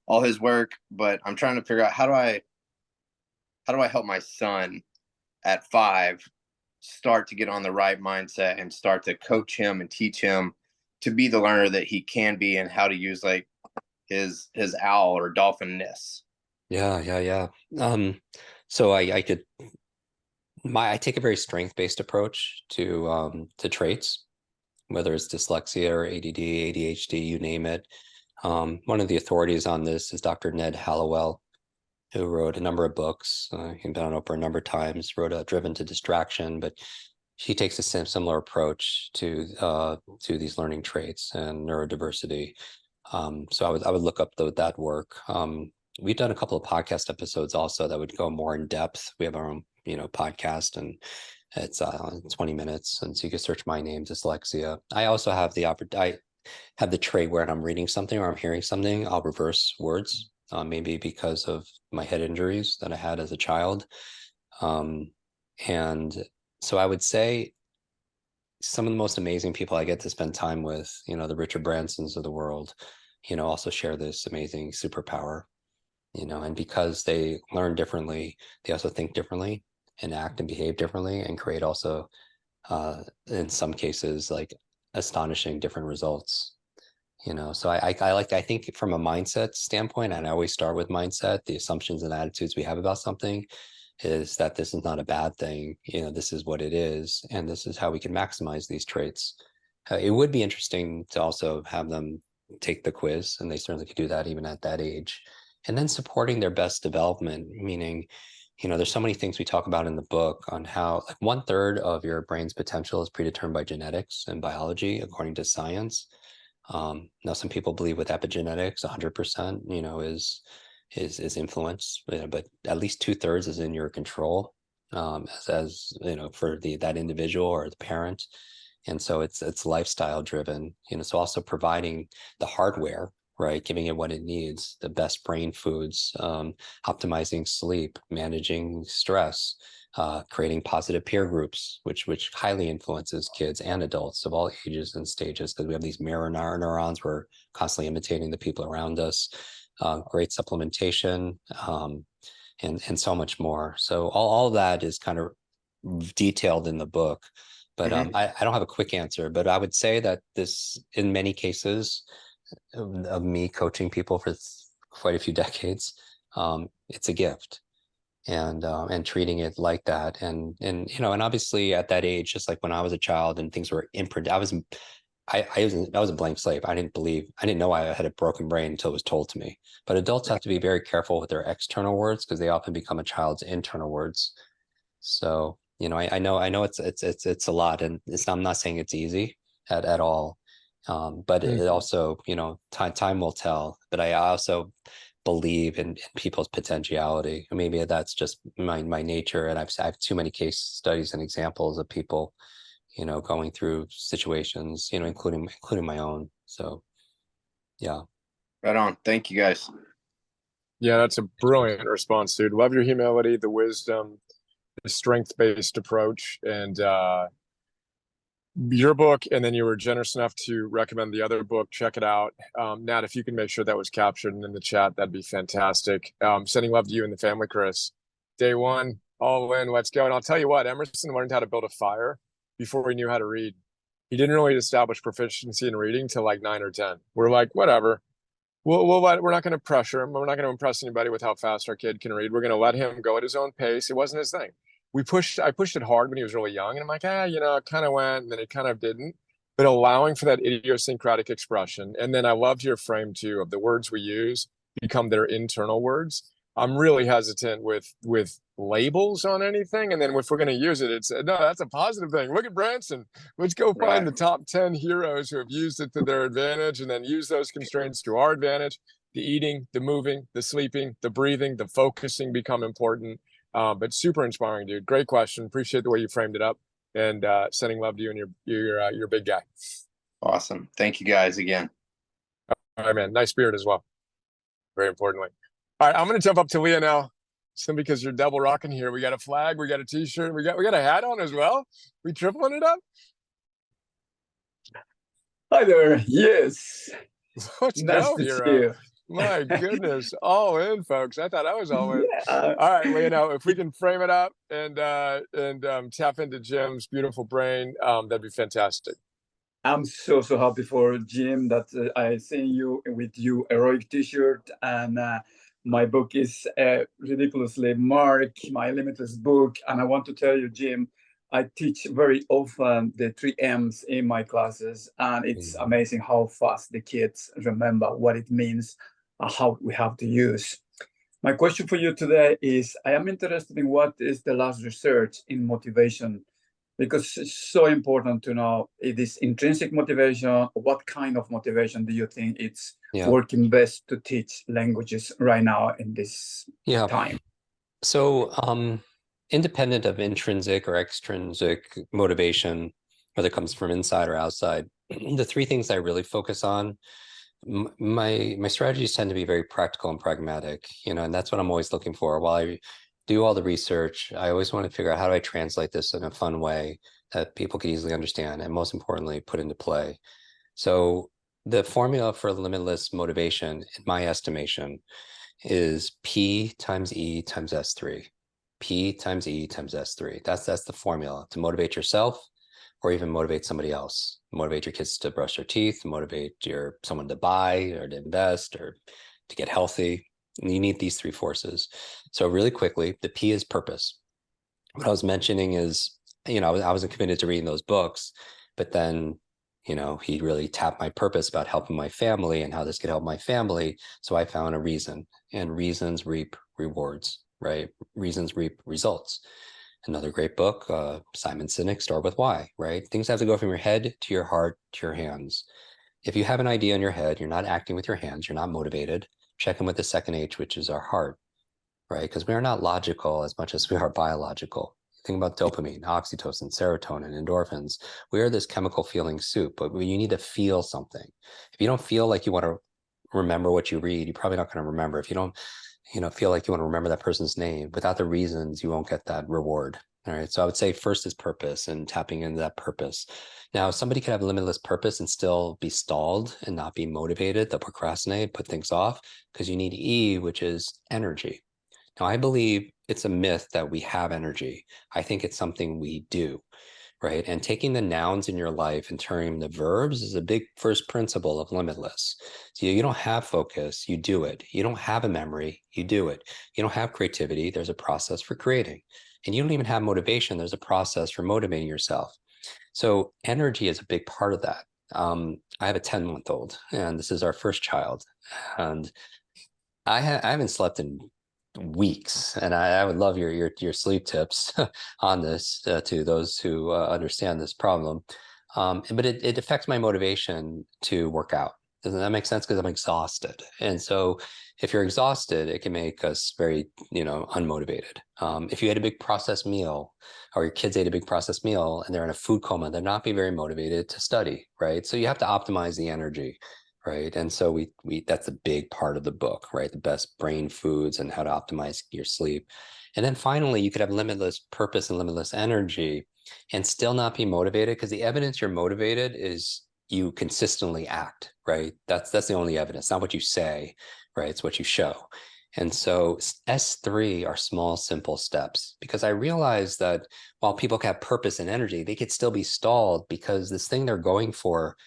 all his work. But I'm trying to figure out how do I help my son at 5 start to get on the right mindset and start to coach him and teach him to be the learner that he can be, and how to use like his owl or dolphinness. Yeah. So I take a very strength-based approach to traits, whether it's dyslexia or ADD, ADHD, you name it. One of the authorities on this is Dr. Ned Hallowell, who wrote a number of books. He's been on Oprah a number of times, wrote Driven to Distraction, but she takes a similar approach to these learning traits and neurodiversity. So I would look up that work. We've done a couple of podcast episodes also that would go more in depth. We have our own, podcast, and it's 20 minutes. And so you can search my name, dyslexia. I also have I have the trait where I'm reading something or I'm hearing something, I'll reverse words, maybe because of my head injuries that I had as a child. And so I would say some of the most amazing people I get to spend time with, the Richard Bransons of the world, also share this amazing superpower, and because they learn differently, they also think differently and act and behave differently and create also, in some cases, like astonishing different results. So I think from a mindset standpoint, and I always start with mindset, the assumptions and attitudes we have about something is that this is not a bad thing. This is what it is, and this is how we can maximize these traits. It would be interesting to also have them take the quiz, and they certainly could do that even at that age. And then supporting their best development, meaning, there's so many things we talk about in the book on how like 1/3 of your brain's potential is predetermined by genetics and biology, according to science. Now, some people believe with epigenetics, 100%, is influence, but at least 2/3 is in your control, as for that individual or the parent. And so it's lifestyle driven, so also providing the hardware, right? Giving it what it needs, the best brain foods, optimizing sleep, managing stress, creating positive peer groups, which highly influences kids and adults of all ages and stages, because we have these mirror neurons. We're constantly imitating the people around us. Great supplementation, and so much more. So all that is kind of detailed in the book. But I don't have a quick answer, but I would say that this, in many cases of me coaching people for quite a few decades, it's a gift, and treating it like that, and obviously at that age, just like when I was a child and things were I was a blank slate. I didn't know I had a broken brain until it was told to me. But adults have to be very careful with their external words, because they often become a child's internal words. So, I know it's a lot, and I'm not saying it's easy at all. But it also, time will tell. But I also believe in people's potentiality. Maybe that's just my nature, and I have too many case studies and examples of people, going through situations, including my own. So, yeah. Right on. Thank you, guys. Yeah, that's a brilliant response, dude. Love your humility, the wisdom, the strength-based approach, and your book. And then you were generous enough to recommend the other book. Check it out. Nat, if you can make sure that was captured in the chat, that'd be fantastic. Sending love to you and the family, Chris. Day one, all in, let's go. And I'll tell you what, Emerson learned how to build a fire before he knew how to read. He didn't really establish proficiency in reading till like 9 or 10. We're like, whatever. We're not going to pressure him. We're not going to impress anybody with how fast our kid can read. We're going to let him go at his own pace. It wasn't his thing. I pushed it hard when he was really young, and I'm like, it kind of went, and then it kind of didn't. But allowing for that idiosyncratic expression. And then I loved your frame too, of the words we use become their internal words. I'm really hesitant with labels on anything. And then if we're going to use it, it's no, that's a positive thing. Look at Branson. Let's go find the top 10 heroes who have used it to their advantage, and then use those constraints to our advantage. The eating, the moving, the sleeping, the breathing, the focusing become important. But super inspiring, dude. Great question. Appreciate the way you framed it up, and sending love to you and your big guy. Awesome. Thank you guys again. All right, man. Nice beard as well. Very importantly. All right, I'm going to jump up to Leah now, simply because you're double rocking here. We got a flag, we got a t-shirt, we got a hat on as well. We tripling it up. Hi there. Yes. Let's Nice go, to hero. see you. My goodness, all in, folks. I thought I was all in. Yeah. All right, Leah, now if we can frame it up and tap into Jim's beautiful brain, that'd be fantastic. I'm so happy for Jim that I see you with your heroic t-shirt, and my book is ridiculously marked, my Limitless book. And I want to tell you, Jim, I teach very often the 3 M's in my classes, and it's amazing how fast the kids remember what it means, how we have to use. My question for you today is, I am interested in what is the last research in motivation, because it's so important to know it is intrinsic motivation. What kind of motivation do you think it's working best to teach languages right now in this time? So independent of intrinsic or extrinsic motivation, whether it comes from inside or outside, the 3 things I really focus on, my strategies tend to be very practical and pragmatic, and that's what I'm always looking for. While I do all the research, I always want to figure out, how do I translate this in a fun way that people can easily understand, and most importantly, put into play. So the formula for limitless motivation, in my estimation, is P times E times S3. P times E times S3. That's the formula to motivate yourself, or even motivate somebody else. Motivate your kids to brush their teeth, motivate someone to buy or to invest or to get healthy. And you need these 3 forces. So really quickly, the P is purpose. What I was mentioning is, I wasn't committed to reading those books, but then, You know, he really tapped my purpose about helping my family and how this could help my family. So I found a reason, and reasons reap rewards, right? Reasons reap results. Another great book, Simon Sinek, Start with Why, right? Things have to go from your head to your heart to your hands. If you have an idea in your head, you're not acting with your hands, you're not motivated, check in with the second H, which is our heart, right? Because we are not logical as much as we are biological. Think about dopamine, oxytocin, serotonin, endorphins. We are this chemical feeling soup, but you need to feel something. If you don't feel like you want to remember what you read, you're probably not going to remember. If you don't, feel like you want to remember that person's name, without the reasons, you won't get that reward. All right. So I would say first is purpose and tapping into that purpose. Now, somebody could have limitless purpose and still be stalled and not be motivated. They'll procrastinate, put things off, because you need E, which is energy. Now, I believe it's a myth that we have energy. I think it's something we do, right? And taking the nouns in your life and turning them to verbs is a big first principle of Limitless. So you don't have focus, you do it. You don't have a memory, you do it. You don't have creativity, there's a process for creating. And you don't even have motivation, there's a process for motivating yourself. So energy is a big part of that. I have a 10-month-old, and this is our first child. And I haven't slept in weeks, and I would love your sleep tips on this to those who understand this problem. But it affects my motivation to work out. Doesn't that make sense? Because I'm exhausted, and so if you're exhausted, it can make us very unmotivated. If you had a big processed meal, or your kids ate a big processed meal, and they're in a food coma, they're not be very motivated to study, right? So you have to optimize the energy. Right. And so we that's a big part of the book, right? The best brain foods and how to optimize your sleep. And then finally, you could have limitless purpose and limitless energy and still not be motivated, because the evidence you're motivated is you consistently act, right? That's the only evidence, not what you say, right? It's what you show. And so S3 are small, simple steps, because I realize that while people can have purpose and energy, they could still be stalled because this thing they're going for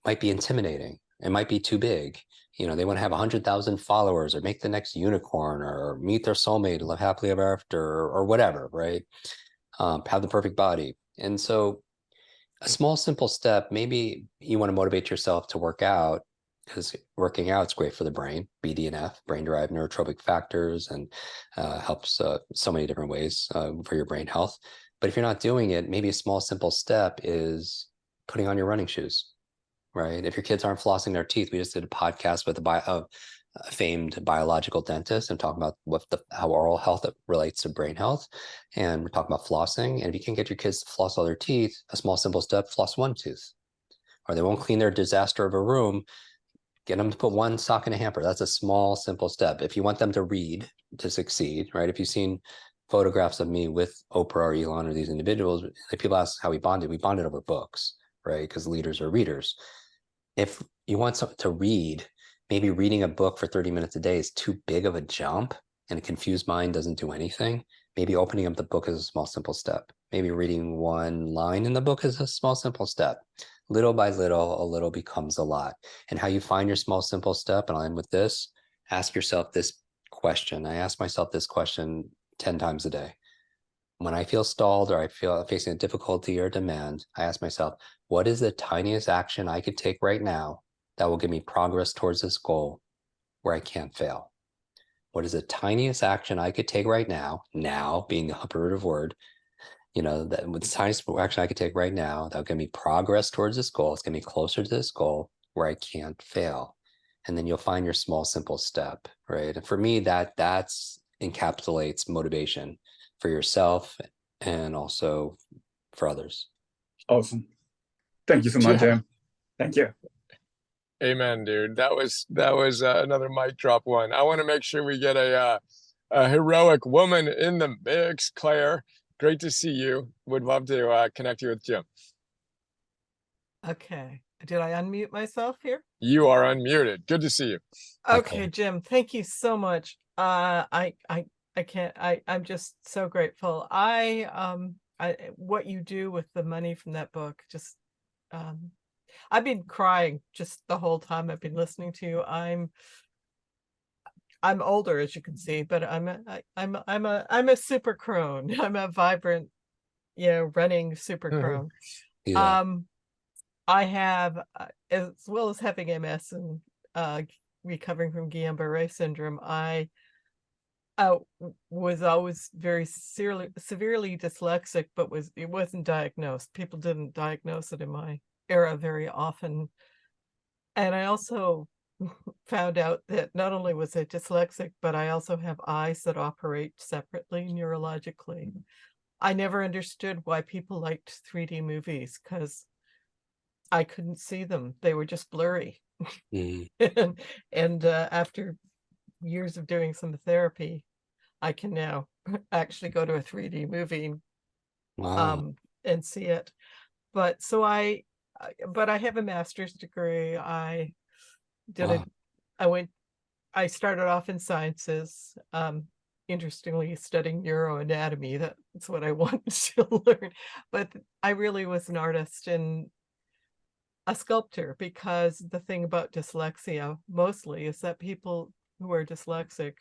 might be intimidating. It might be too big. They want to have 100,000 followers, or make the next unicorn, or meet their soulmate and live happily ever after, or whatever, right? Have the perfect body. And so a small, simple step, maybe you want to motivate yourself to work out, because working out is great for the brain, BDNF, brain-derived neurotropic factors, and helps so many different ways for your brain health. But if you're not doing it, maybe a small, simple step is putting on your running shoes. Right. If your kids aren't flossing their teeth, we just did a podcast with a famed biological dentist and talking about how oral health relates to brain health. And we're talking about flossing. And if you can't get your kids to floss all their teeth, a small, simple step, floss one tooth. Or they won't clean their disaster of a room, get them to put one sock in a hamper. That's a small, simple step. If you want them to read to succeed, right? If you've seen photographs of me with Oprah or Elon or these individuals, if people ask how we bonded over books, right? Because leaders are readers. If you want someone to read, maybe reading a book for 30 minutes a day is too big of a jump, and a confused mind doesn't do anything. Maybe opening up the book is a small, simple step. Maybe reading one line in the book is a small, simple step. Little by little, a little becomes a lot. And how you find your small, simple step, and I'll end with this, ask yourself this question. I ask myself this question 10 times a day. When I feel stalled, or I feel facing a difficulty or demand, I ask myself, what is the tiniest action I could take right now that will give me progress towards this goal where I can't fail? What is the tiniest action I could take right now being the operative word, that with the tiniest action I could take right now that will give me progress towards this goal, it's going to be closer to this goal where I can't fail. And then you'll find your small, simple step, right? And for me, that's encapsulates motivation for yourself and also for others. Awesome. Thank you so much, Jim. Thank you. Amen, dude. That was another mic drop one. I want to make sure we get a heroic woman in the mix. Claire, great to see you. Would love to connect you with Jim. Okay. Did I unmute myself here? You are unmuted. Good to see you. Okay, Jim, thank you so much. I can't, I'm just so grateful. What you do with the money from that book, just, I've been crying just the whole time I've been listening to you. I'm older, as you can see, but I'm a super crone. I'm a vibrant, running super crone. Yeah. I have, as well as having MS and recovering from Guillain-Barré syndrome, I was always very severely dyslexic, but it wasn't diagnosed. People didn't diagnose it in my era very often. And I also found out that not only was I dyslexic, but I also have eyes that operate separately neurologically. I never understood why people liked 3D movies, because I couldn't see them. They were just blurry. Mm. And after years of doing some therapy, I can now actually go to a 3D movie Wow. and see it. But I have a master's degree. I did Wow. I started off in sciences, interestingly studying neuroanatomy. That's what I wanted to learn. But I really was an artist and a sculptor, because the thing about dyslexia mostly is that people who are dyslexic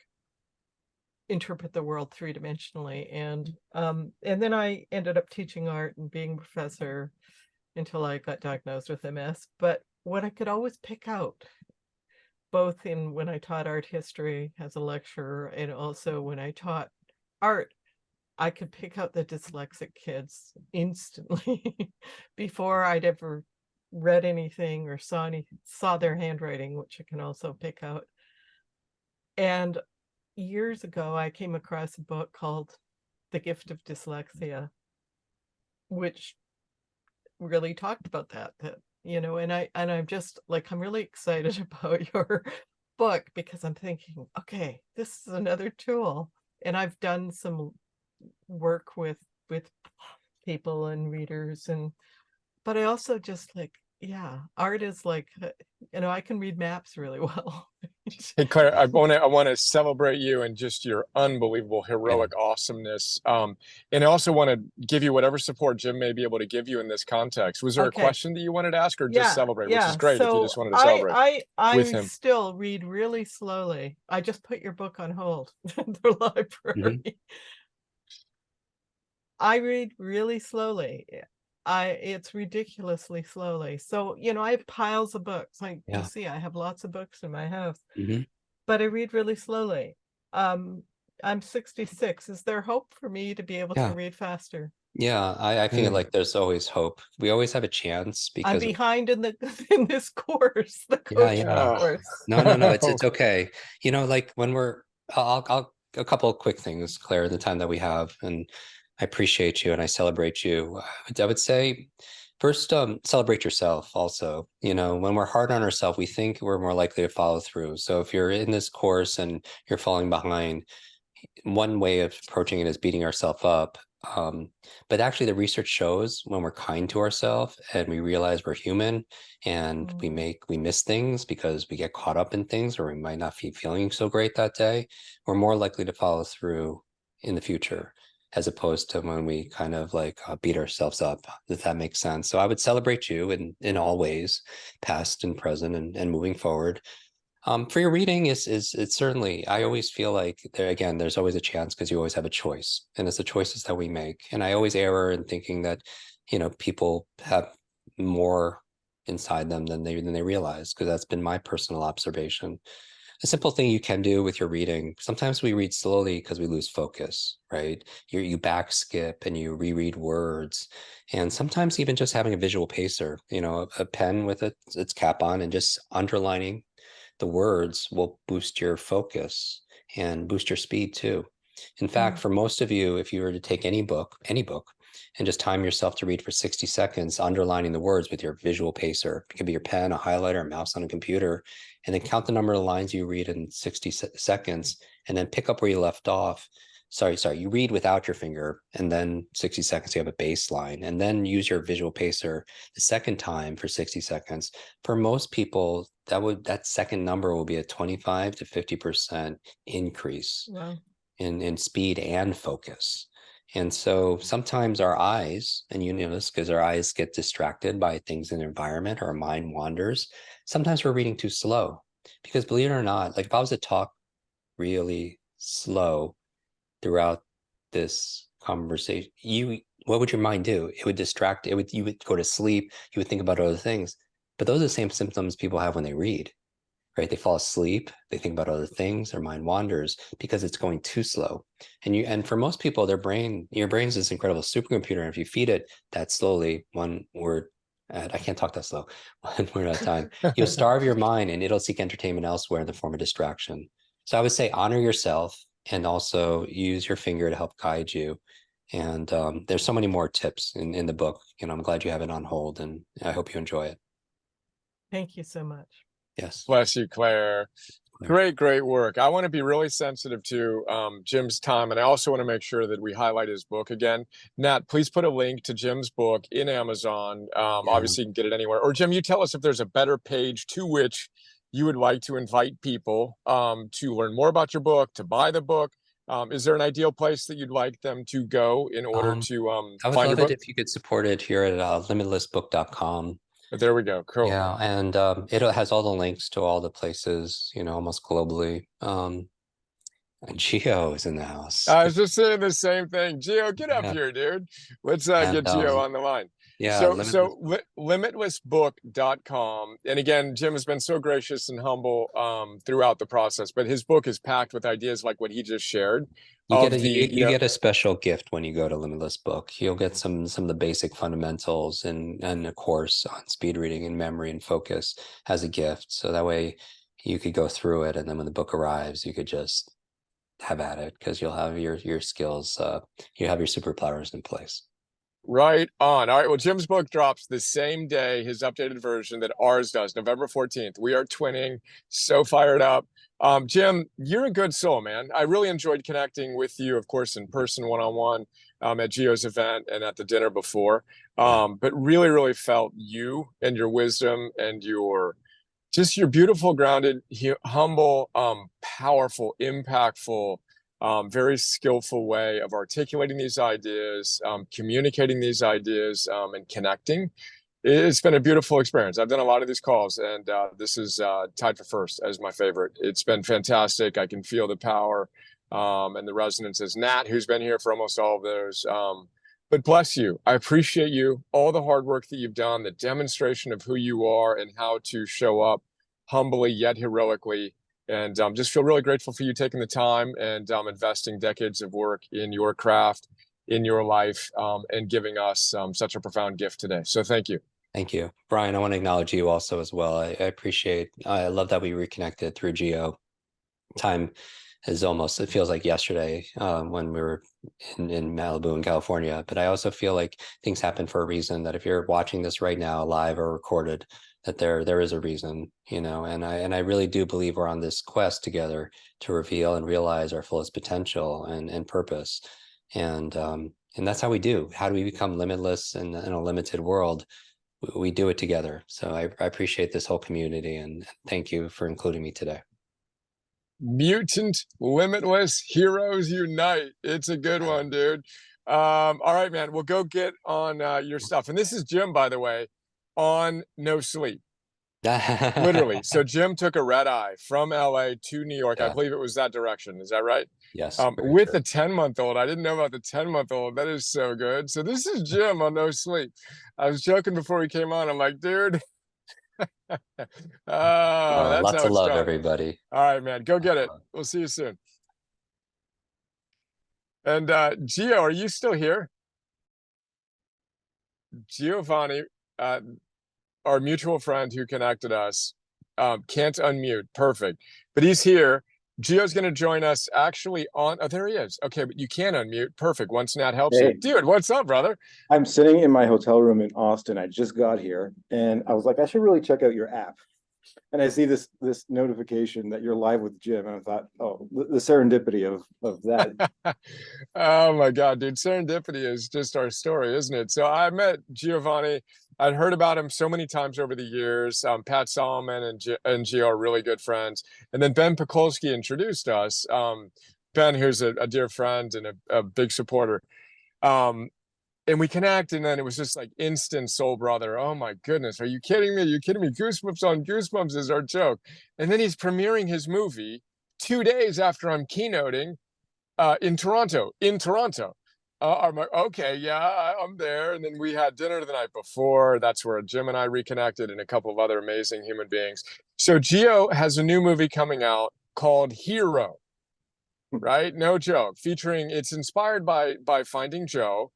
interpret the world three-dimensionally. And then I ended up teaching art and being a professor until I got diagnosed with MS. But what I could always pick out, both in when I taught art history as a lecturer and also when I taught art, I could pick out the dyslexic kids instantly before I'd ever read anything or saw their handwriting, which I can also pick out. And years ago, I came across a book called The Gift of Dyslexia, which really talked about that, and I'm just like, I'm really excited about your book, because I'm thinking, okay, this is another tool. And I've done some work with people and readers, but I also just like, yeah, art is like, I can read maps really well. Hey, Claire, I want to celebrate you and just your unbelievable Yeah. heroic awesomeness. And I also want to give you whatever support Jim may be able to give you in this context. Was there a Okay. question that you wanted to ask, or just celebrate, which is Yeah. great if you So just wanted to celebrate with I him? still read really slowly. I just put your book on hold at the library. I read really slowly. It's ridiculously slowly. So, I have piles of books. Like you Yeah. see, I have lots of books in my house, Mhm. but I read really slowly. I'm 66. Is there hope for me to be able to Yeah. read faster? Yeah. I feel like there's always hope. We always have a chance I'm because behind in in this course, the yeah, coaching yeah. course. No, it's okay. Like when I'll a couple of quick things, Claire, in the time that we have, and I appreciate you and I celebrate you. I would say first, celebrate yourself also. When we're hard on ourselves, we think we're more likely to follow through. So if you're in this course and you're falling behind, one way of approaching it is beating ourselves up. But actually the research shows when we're kind to ourselves and we realize we're human and we miss things because we get caught up in things, or we might not be feeling so great that day, we're more likely to follow through in the future, as opposed to when we kind of like beat ourselves up, if that makes sense. So I would celebrate you in all ways, past and present, and moving forward. For your reading it's certainly, I always feel like there's always a chance because you always have a choice, and it's the choices that we make. And I always err in thinking that, people have more inside them than they realize, because that's been my personal observation. A simple thing you can do with your reading, sometimes we read slowly because we lose focus, right? You back skip and you reread words. And sometimes even just having a visual pacer, a pen with its cap on, and just underlining the words will boost your focus and boost your speed too. In fact, for most of you, if you were to take any book, and just time yourself to read for 60 seconds, underlining the words with your visual pacer, it could be your pen, a highlighter, a mouse on a computer, and then count the number of lines you read in 60 seconds, and then pick up where you left off. Sorry, you read without your finger, and then 60 seconds, you have a baseline, and then use your visual pacer the second time for 60 seconds. For most people, that second number will be a 25 to 50% increase in speed and focus. And so sometimes our eyes, and this because our eyes get distracted by things in the environment, or our mind wanders. Sometimes we're reading too slow, because believe it or not, like if I was to talk really slow throughout this conversation, what would your mind do? It would distract, you would go to sleep, you would think about other things. But those are the same symptoms people have when they read, right? They fall asleep, they think about other things, their mind wanders because it's going too slow. And for most people, your brain's this incredible supercomputer. And if you feed it that slowly, one word, I can't talk that slow, one word at a time, you'll starve your mind and it'll seek entertainment elsewhere in the form of distraction. So I would say honor yourself and also use your finger to help guide you. And there's so many more tips in the book. I'm glad you have it on hold, and I hope you enjoy it. Thank you so much. Yes. Bless you, Claire. Great work. I want to be really sensitive to Jim's time, and I also want to make sure that we highlight his book again. Nat, please put a link to Jim's book in Amazon. Obviously, you can get it anywhere. Or Jim, you tell us if there's a better page to which you would like to invite people to learn more about your book, to buy the book. Is there an ideal place that you'd like them to go in order to I would find your love book? it if you could support it here at limitlessbook.com. There we go. Cool. Yeah, and it has all the links to all the places, almost globally. Gio is in the house. I was just saying the same thing. Gio, get up Yeah. here, dude. Let's get Gio on the line. Yeah, limitlessbook.com. And again, Jim has been so gracious and humble throughout the process, but his book is packed with ideas like what he just shared. You get a special gift when you go to Limitless Book. You'll get some of the basic fundamentals and a course on speed reading and memory and focus as a gift. So that way you could go through it, and then when the book arrives, you could just have at it because you'll have your skills, you have your superpowers in place. Right on. All right. Well, Jim's book drops the same day, his updated version, that ours does, November 14th. We are twinning. So fired up. Jim, you're a good soul, man. I really enjoyed connecting with you, of course, in person, one-on-one, at Gio's event and at the dinner before. But really felt you and your wisdom and your beautiful, grounded, humble, powerful, impactful, very skillful way of articulating these ideas, communicating these ideas, and connecting. It's been a beautiful experience. I've done a lot of these calls, and this is tied for first as my favorite. It's been fantastic. I can feel the power and the resonance as Nat, who's been here for almost all of those. But bless you. I appreciate you, all the hard work that you've done, the demonstration of who you are and how to show up humbly yet heroically. And just feel really grateful for you taking the time and investing decades of work in your craft, in your life, and giving us such a profound gift today. So thank you. Thank you. Brian, I want to acknowledge you also as well. I love that we reconnected through Gio. Time is it feels like yesterday when we were in Malibu in California, but I also feel like things happen for a reason, that if you're watching this right now, live or recorded, that there is a reason, and I really do believe we're on this quest together to reveal and realize our fullest potential and purpose. And that's how we do. How do we become limitless in a limited world? We do it together. So I appreciate this whole community, and thank you for including me today. Mutant Limitless Heroes Unite. It's a good one, dude. All right, man. We'll go get on your stuff. And this is Jim, by the way, on no sleep. Literally. So Jim took a red eye from LA to New York. I believe it was that direction. Is that right? Yes. With a 10-month-old. I didn't know about the 10-month-old. That is so good. So this is Jim on no sleep. I was joking before we came on. I'm like, dude. That's lots how of love, done. everybody. All right, man. Go get it. We'll see you soon. And Gio, are you still here? Giovanni, our mutual friend who connected us, can't unmute. Perfect. But he's here. Gio's going to join us actually on... Oh, there he is. Okay, but you can unmute. Perfect. Once Nat helps you. Dude, what's up, brother? I'm sitting in my hotel room in Austin. I just got here, and I was like, I should really check out your app. And I see this notification that you're live with Jim, and I thought, oh, the serendipity of that. Oh my God, dude. Serendipity is just our story, isn't it? So I met Giovanni. I'd heard about him so many times over the years. Pat Solomon and Gio are really good friends. And then Ben Pekulski introduced us. Ben, who's a dear friend and a big supporter. And we connect, and then it was just like instant soul brother. Oh my goodness, are you kidding me? Are you kidding me? Goosebumps on goosebumps is our joke. And then he's premiering his movie 2 days after I'm keynoting in Toronto. I'm like, okay, yeah, I'm there. And then we had dinner the night before. That's where Jim and I reconnected, and a couple of other amazing human beings. So Gio has a new movie coming out called Hero, right? No joke. Featuring, it's inspired by Finding Joe,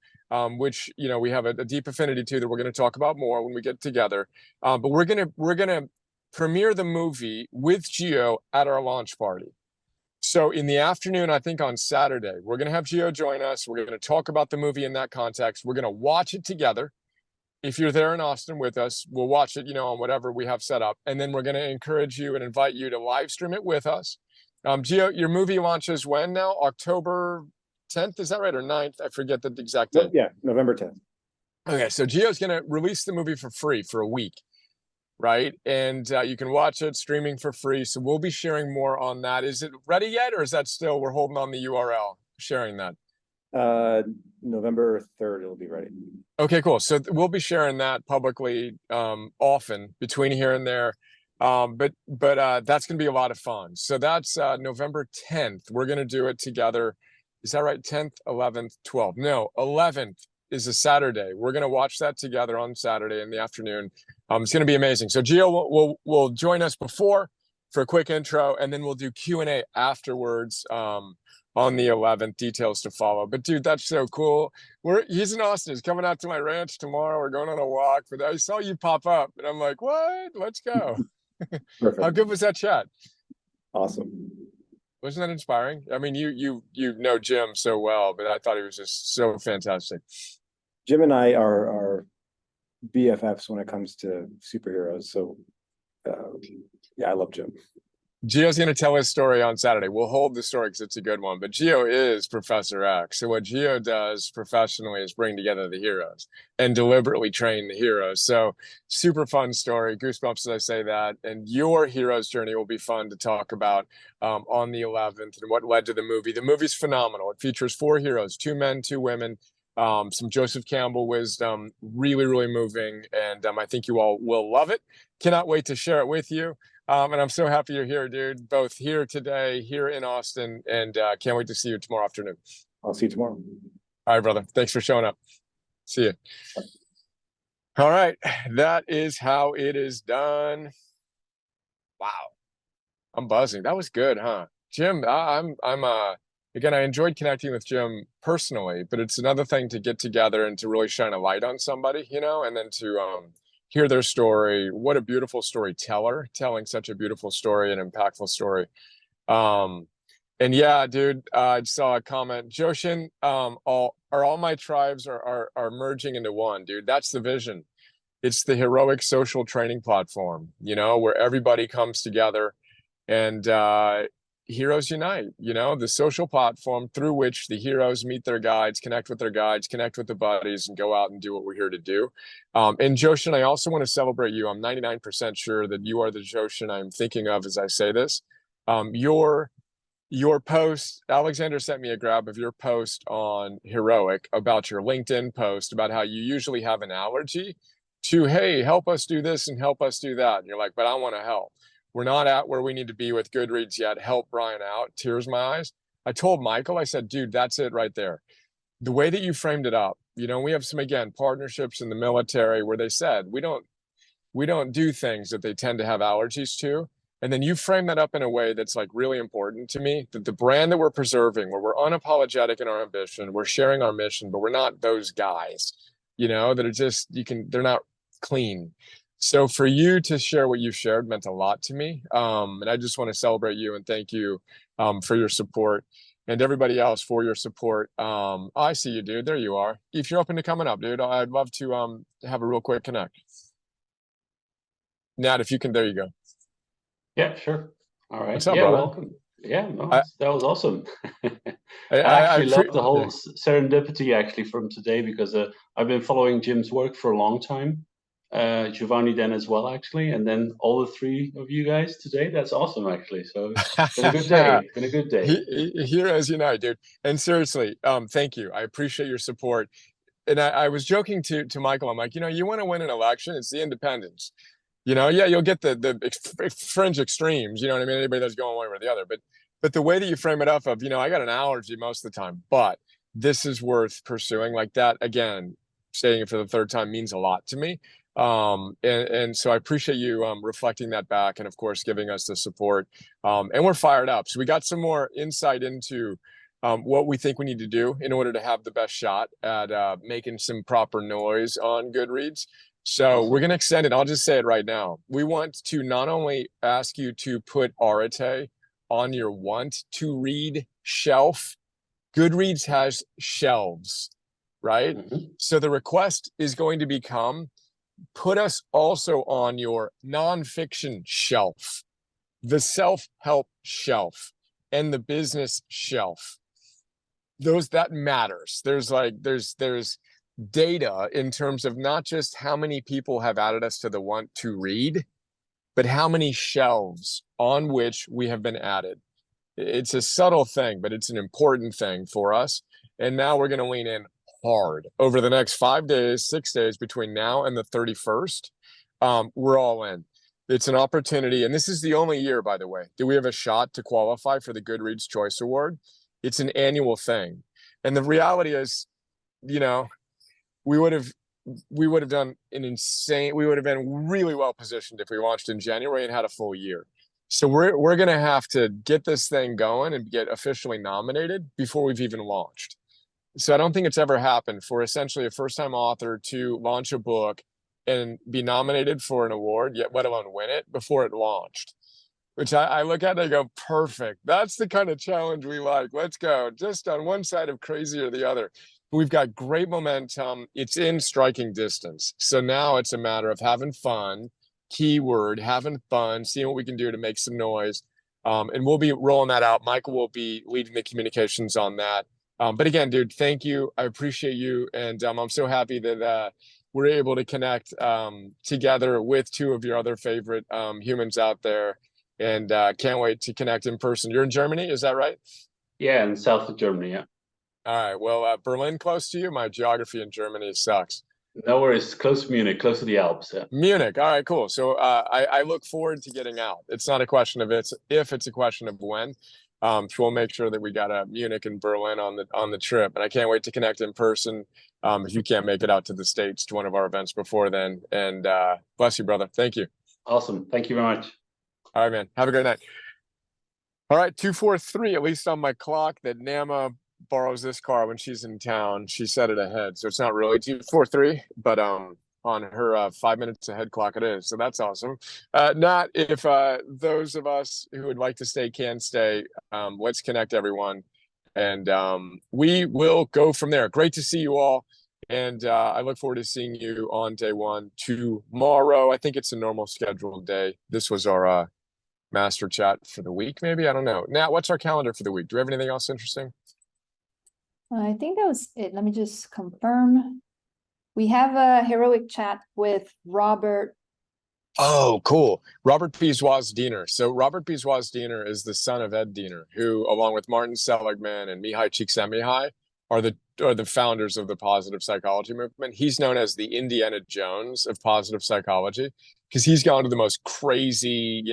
which, you know, we have a deep affinity to, that we're going to talk about more when we get together. But we're gonna premiere the movie with Gio at our launch party. So in the afternoon, I think on Saturday, we're going to have Gio join us. We're going to talk about the movie in that context. We're going to watch it together. If you're there in Austin with us, we'll watch it, you know, on whatever we have set up. And then we're going to encourage you and invite you to live stream it with us. Gio, your movie launches when now? October 10th, is that right? Or 9th? I forget the exact date. Yeah, November 10th. Okay, so Gio's going to release the movie for free for a week, right? And you can watch it streaming for free. So we'll be sharing more on that. Is it ready yet, or is that still, we're holding on the URL, sharing that? November 3rd, it'll be ready. Okay, cool. So we'll be sharing that publicly often between here and there. But that's going to be a lot of fun. So that's November 10th. We're going to do it together. Is that right? 10th, 11th, 12th. No, 11th is a Saturday. We're going to watch that together on Saturday in the afternoon. It's going to be amazing. So Gio will join us before for a quick intro, and then we'll do Q&A afterwards on the 11th. Details to follow. But dude, that's so cool. He's in Austin. He's coming out to my ranch tomorrow. We're going on a walk. But I saw you pop up, and I'm like, what? Let's go. Perfect. How good was that chat? Awesome. Wasn't that inspiring? I mean, you know Jim so well, but I thought he was just so fantastic. Jim and I are BFFs when it comes to superheroes. So yeah, I love Jim. Gio's going to tell his story on Saturday. We'll hold the story because it's a good one. But Gio is Professor X. So what Gio does professionally is bring together the heroes and deliberately train the heroes. So super fun story. Goosebumps as I say that. And your hero's journey will be fun to talk about on the 11th, and what led to the movie. The movie's phenomenal. It features 4 heroes, 2 men, 2 women, some Joseph Campbell wisdom, really, really moving. And I think you all will love it. Cannot wait to share it with you. And I'm so happy you're here, dude, both here today, here in Austin, and can't wait to see you tomorrow afternoon. I'll see you tomorrow. All right, brother. Thanks for showing up. See you. All right. That is how it is done. Wow. I'm buzzing. That was good, huh? Jim, again, I enjoyed connecting with Jim personally, but it's another thing to get together and to really shine a light on somebody, you know, and then to hear their story. What a beautiful storyteller, telling such a beautiful story, an impactful story. And yeah, dude, I saw a comment, Joshin, all my tribes are merging into one, dude. That's the vision. It's the heroic social training platform, you know, where everybody comes together and heroes unite, you know, the social platform through which the heroes meet their guides, connect with their guides, connect with the buddies, and go out and do what we're here to do. And Joshin, I also want to celebrate you. I'm 99% sure that you are the Joshin I'm thinking of as I say this. Your post, Alexander sent me a grab of your post on Heroic about your LinkedIn post about how you usually have an allergy to, hey, help us do this and help us do that. And you're like, but I want to help. We're not at where we need to be with Goodreads yet. Help Brian out. Tears in my eyes. I told Michael, I said, dude, that's it right there. The way that you framed it up, you know, we have some, again, partnerships in the military where they said, we don't do things that they tend to have allergies to. And then you frame that up in a way that's like really important to me, that the brand that we're preserving, where we're unapologetic in our ambition, we're sharing our mission, but we're not those guys, you know, that are just, they're not clean. So for you to share what you shared meant a lot to me. And I just want to celebrate you and thank you for your support, and everybody else for your support. I see you, dude. There you are. If you're open to coming up, dude, I'd love to have a real quick connect. Nat, if you can, there you go. Yeah, sure. All right. What's up, yeah, brother? welcome. Yeah, no, that was awesome. I I love the whole serendipity actually from today, because I've been following Jim's work for a long time. Giovanni then as well, actually, and then all the 3 of you guys today. That's awesome, actually. So it's been a good day. It's been a good day. Heroes unite, dude. And seriously, thank you. I appreciate your support. And I was joking to Michael. I'm like, you know, you want to win an election, it's the independents. You know, yeah, you'll get the fringe extremes. You know what I mean? Anybody that's going one way or the other. But the way that you frame it up of, you know, I got an allergy most of the time, but this is worth pursuing. Like that, again, saying it for the third time means a lot to me. And so I appreciate you reflecting that back, and of course giving us the support. And we're fired up. So we got some more insight into what we think we need to do in order to have the best shot at making some proper noise on Goodreads. So Awesome. we're going to extend it. I'll just say it right now. We want to not only ask you to put Arete on your want to read shelf. Goodreads has shelves, right? Mhm. So the request is going to become, put us also on your nonfiction shelf, the self-help shelf, and the business shelf. Those, that matters. There's data in terms of not just how many people have added us to the want to read, but how many shelves on which we have been added. It's a subtle thing, but it's an important thing for us. And now we're going to lean in hard over the next 5 days, 6 days between now and the 31st. We're all in. It's an opportunity. And this is the only year, by the way, that we have a shot to qualify for the Goodreads Choice Award. It's an annual thing. And the reality is, you know, we would have done an insane, we would have been really well positioned if we launched in January and had a full year. So we're going to have to get this thing going and get officially nominated before we've even launched. So I don't think it's ever happened for essentially a first-time author to launch a book and be nominated for an award, yet let alone win it, before it launched. Which I look at and I go, perfect. That's the kind of challenge we like. Let's go. Just on one side of crazy or the other. We've got great momentum. It's in striking distance. So now it's a matter of having fun, keyword, having fun, seeing what we can do to make some noise. And we'll be rolling that out. Michael will be leading the communications on that. But again, dude, thank you. I appreciate you. And I'm so happy that we're able to connect together with two of your other favorite humans out there. And can't wait to connect in person. You're in Germany, is that right? Yeah, in south of Germany, yeah. All right. Well, Berlin close to you? My geography in Germany sucks. No worries, close to Munich, close to the Alps. Yeah. Munich. All right, cool. So I look forward to getting out. It's not a question of if, it's a question of when. So we'll make sure that we got Munich and Berlin on the trip. And I can't wait to connect in person. If you can't make it out to the States to one of our events before then. And bless you, brother. Thank you. Awesome. Thank you very much. All right, man. Have a great night. All right, 243, at least on my clock, that Nama borrows this car when she's in town. She set it ahead, so it's not really 243, but on her 5 minutes ahead clock it is. So that's awesome. Not if those of us who would like to stay can stay. Let's connect everyone, and we will go from there. Great to see you all. And I look forward to seeing you on day one tomorrow. I think it's a normal scheduled day. This was our master chat for the week, maybe. I don't know. Nat, what's our calendar for the week? Do we have anything else interesting? I think that was it. Let me just confirm. We have a heroic chat with Robert. Oh, cool. Robert Biswas Diener. So Robert Biswas Diener is the son of Ed Diener, who, along with Martin Seligman and Mihai Csikszentmihalyi, are the founders of the positive psychology movement. He's known as the Indiana Jones of positive psychology because he's gone to the most crazy,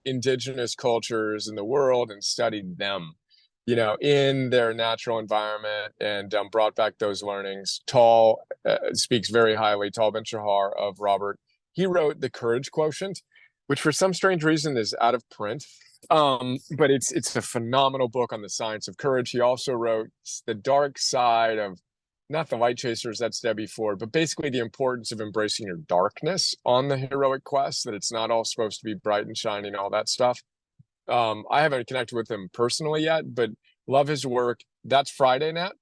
indigenous cultures in the world and studied them, in their natural environment, and brought back those learnings. Tal speaks very highly, Tal Ben-Shahar, of Robert. He wrote The Courage Quotient, which for some strange reason is out of print. But it's a phenomenal book on the science of courage. He also wrote The Dark Side of, not the Light Chasers, that's Debbie Ford, but basically the importance of embracing your darkness on the heroic quest, that it's not all supposed to be bright and shiny and all that stuff. I haven't connected with him personally yet, but love his work. That's Friday, Nat?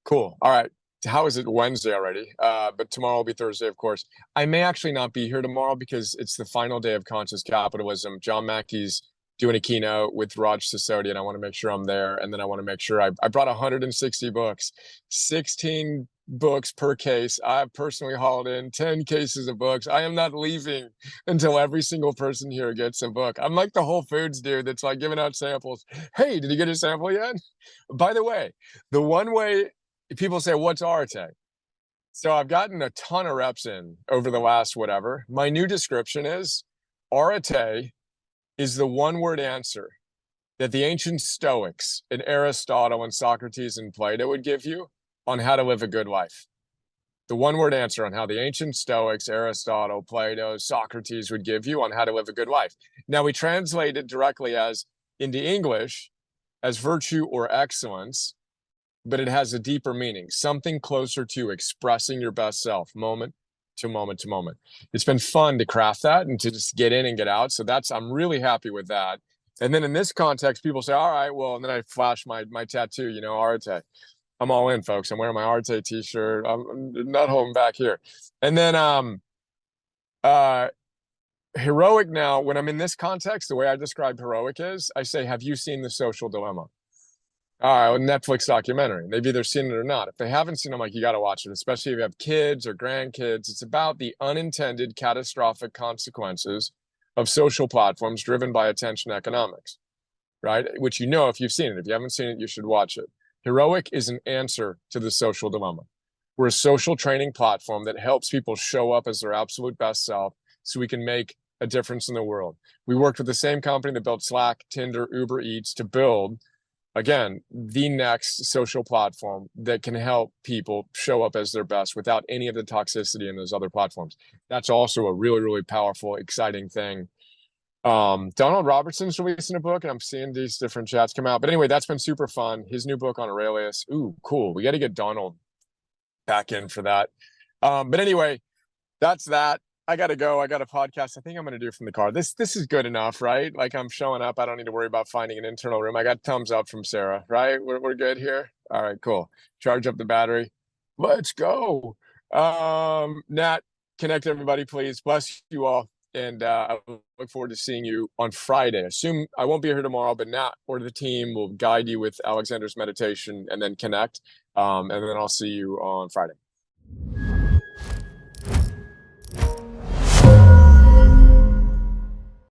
Cool. All right. How is it Wednesday already? But tomorrow will be Thursday, of course. I may actually not be here tomorrow because it's the final day of Conscious Capitalism. John Mackey's doing a keynote with Raj Sisodi, and I want to make sure I'm there. And then I want to make sure I brought 160 books, 16 books per case. I've personally hauled in 10 cases of books. I am not leaving until every single person here gets a book. I'm like the Whole Foods dude that's like giving out samples. Hey, did you get a sample yet? By the way, the one way people say, what's Arete? So I've gotten a ton of reps in over the last whatever. My new description is Arete is the one-word answer that the ancient Stoics and Aristotle and Socrates and Plato would give you on how to live a good life. The one-word answer on how the ancient Stoics, Aristotle, Plato, Socrates would give you on how to live a good life. Now, we translate it directly as into English as virtue or excellence, but it has a deeper meaning, something closer to expressing your best self, moment to moment to moment. It's been fun to craft that and to just get in and get out. So I'm really happy with that. And then in this context, people say, all right, well, and then I flash my tattoo, you know, Arte. I'm all in, folks. I'm wearing my Arte t-shirt. I'm not holding back here. And then heroic now, when I'm in this context, the way I describe heroic is, I say, have you seen The Social Dilemma? All right, Netflix documentary. They've either seen it or not. If they haven't seen it, I'm like, you got to watch it, especially if you have kids or grandkids. It's about the unintended catastrophic consequences of social platforms driven by attention economics, right? Which, you know, if you've seen it. If you haven't seen it, you should watch it. Heroic is an answer to The Social Dilemma. We're a social training platform that helps people show up as their absolute best self so we can make a difference in the world. We worked with the same company that built Slack, Tinder, Uber Eats to build, again, the next social platform that can help people show up as their best without any of the toxicity in those other platforms. That's also a really, really powerful, exciting thing. Donald Robertson's releasing a book, and I'm seeing these different chats come out. But anyway, that's been super fun. His new book on Aurelius. Ooh, cool. We got to get Donald back in for that. But anyway, that's that. I got to go. I got a podcast. I think I'm going to do from the car. This is good enough, right? Like, I'm showing up. I don't need to worry about finding an internal room. I got thumbs up from Sarah, right? We're good here. All right, cool. Charge up the battery. Let's go. Nat, connect everybody, please. Bless you all. And I look forward to seeing you on Friday. Assume I won't be here tomorrow, but Nat or the team will guide you with Alexander's meditation and then connect. And then I'll see you on Friday.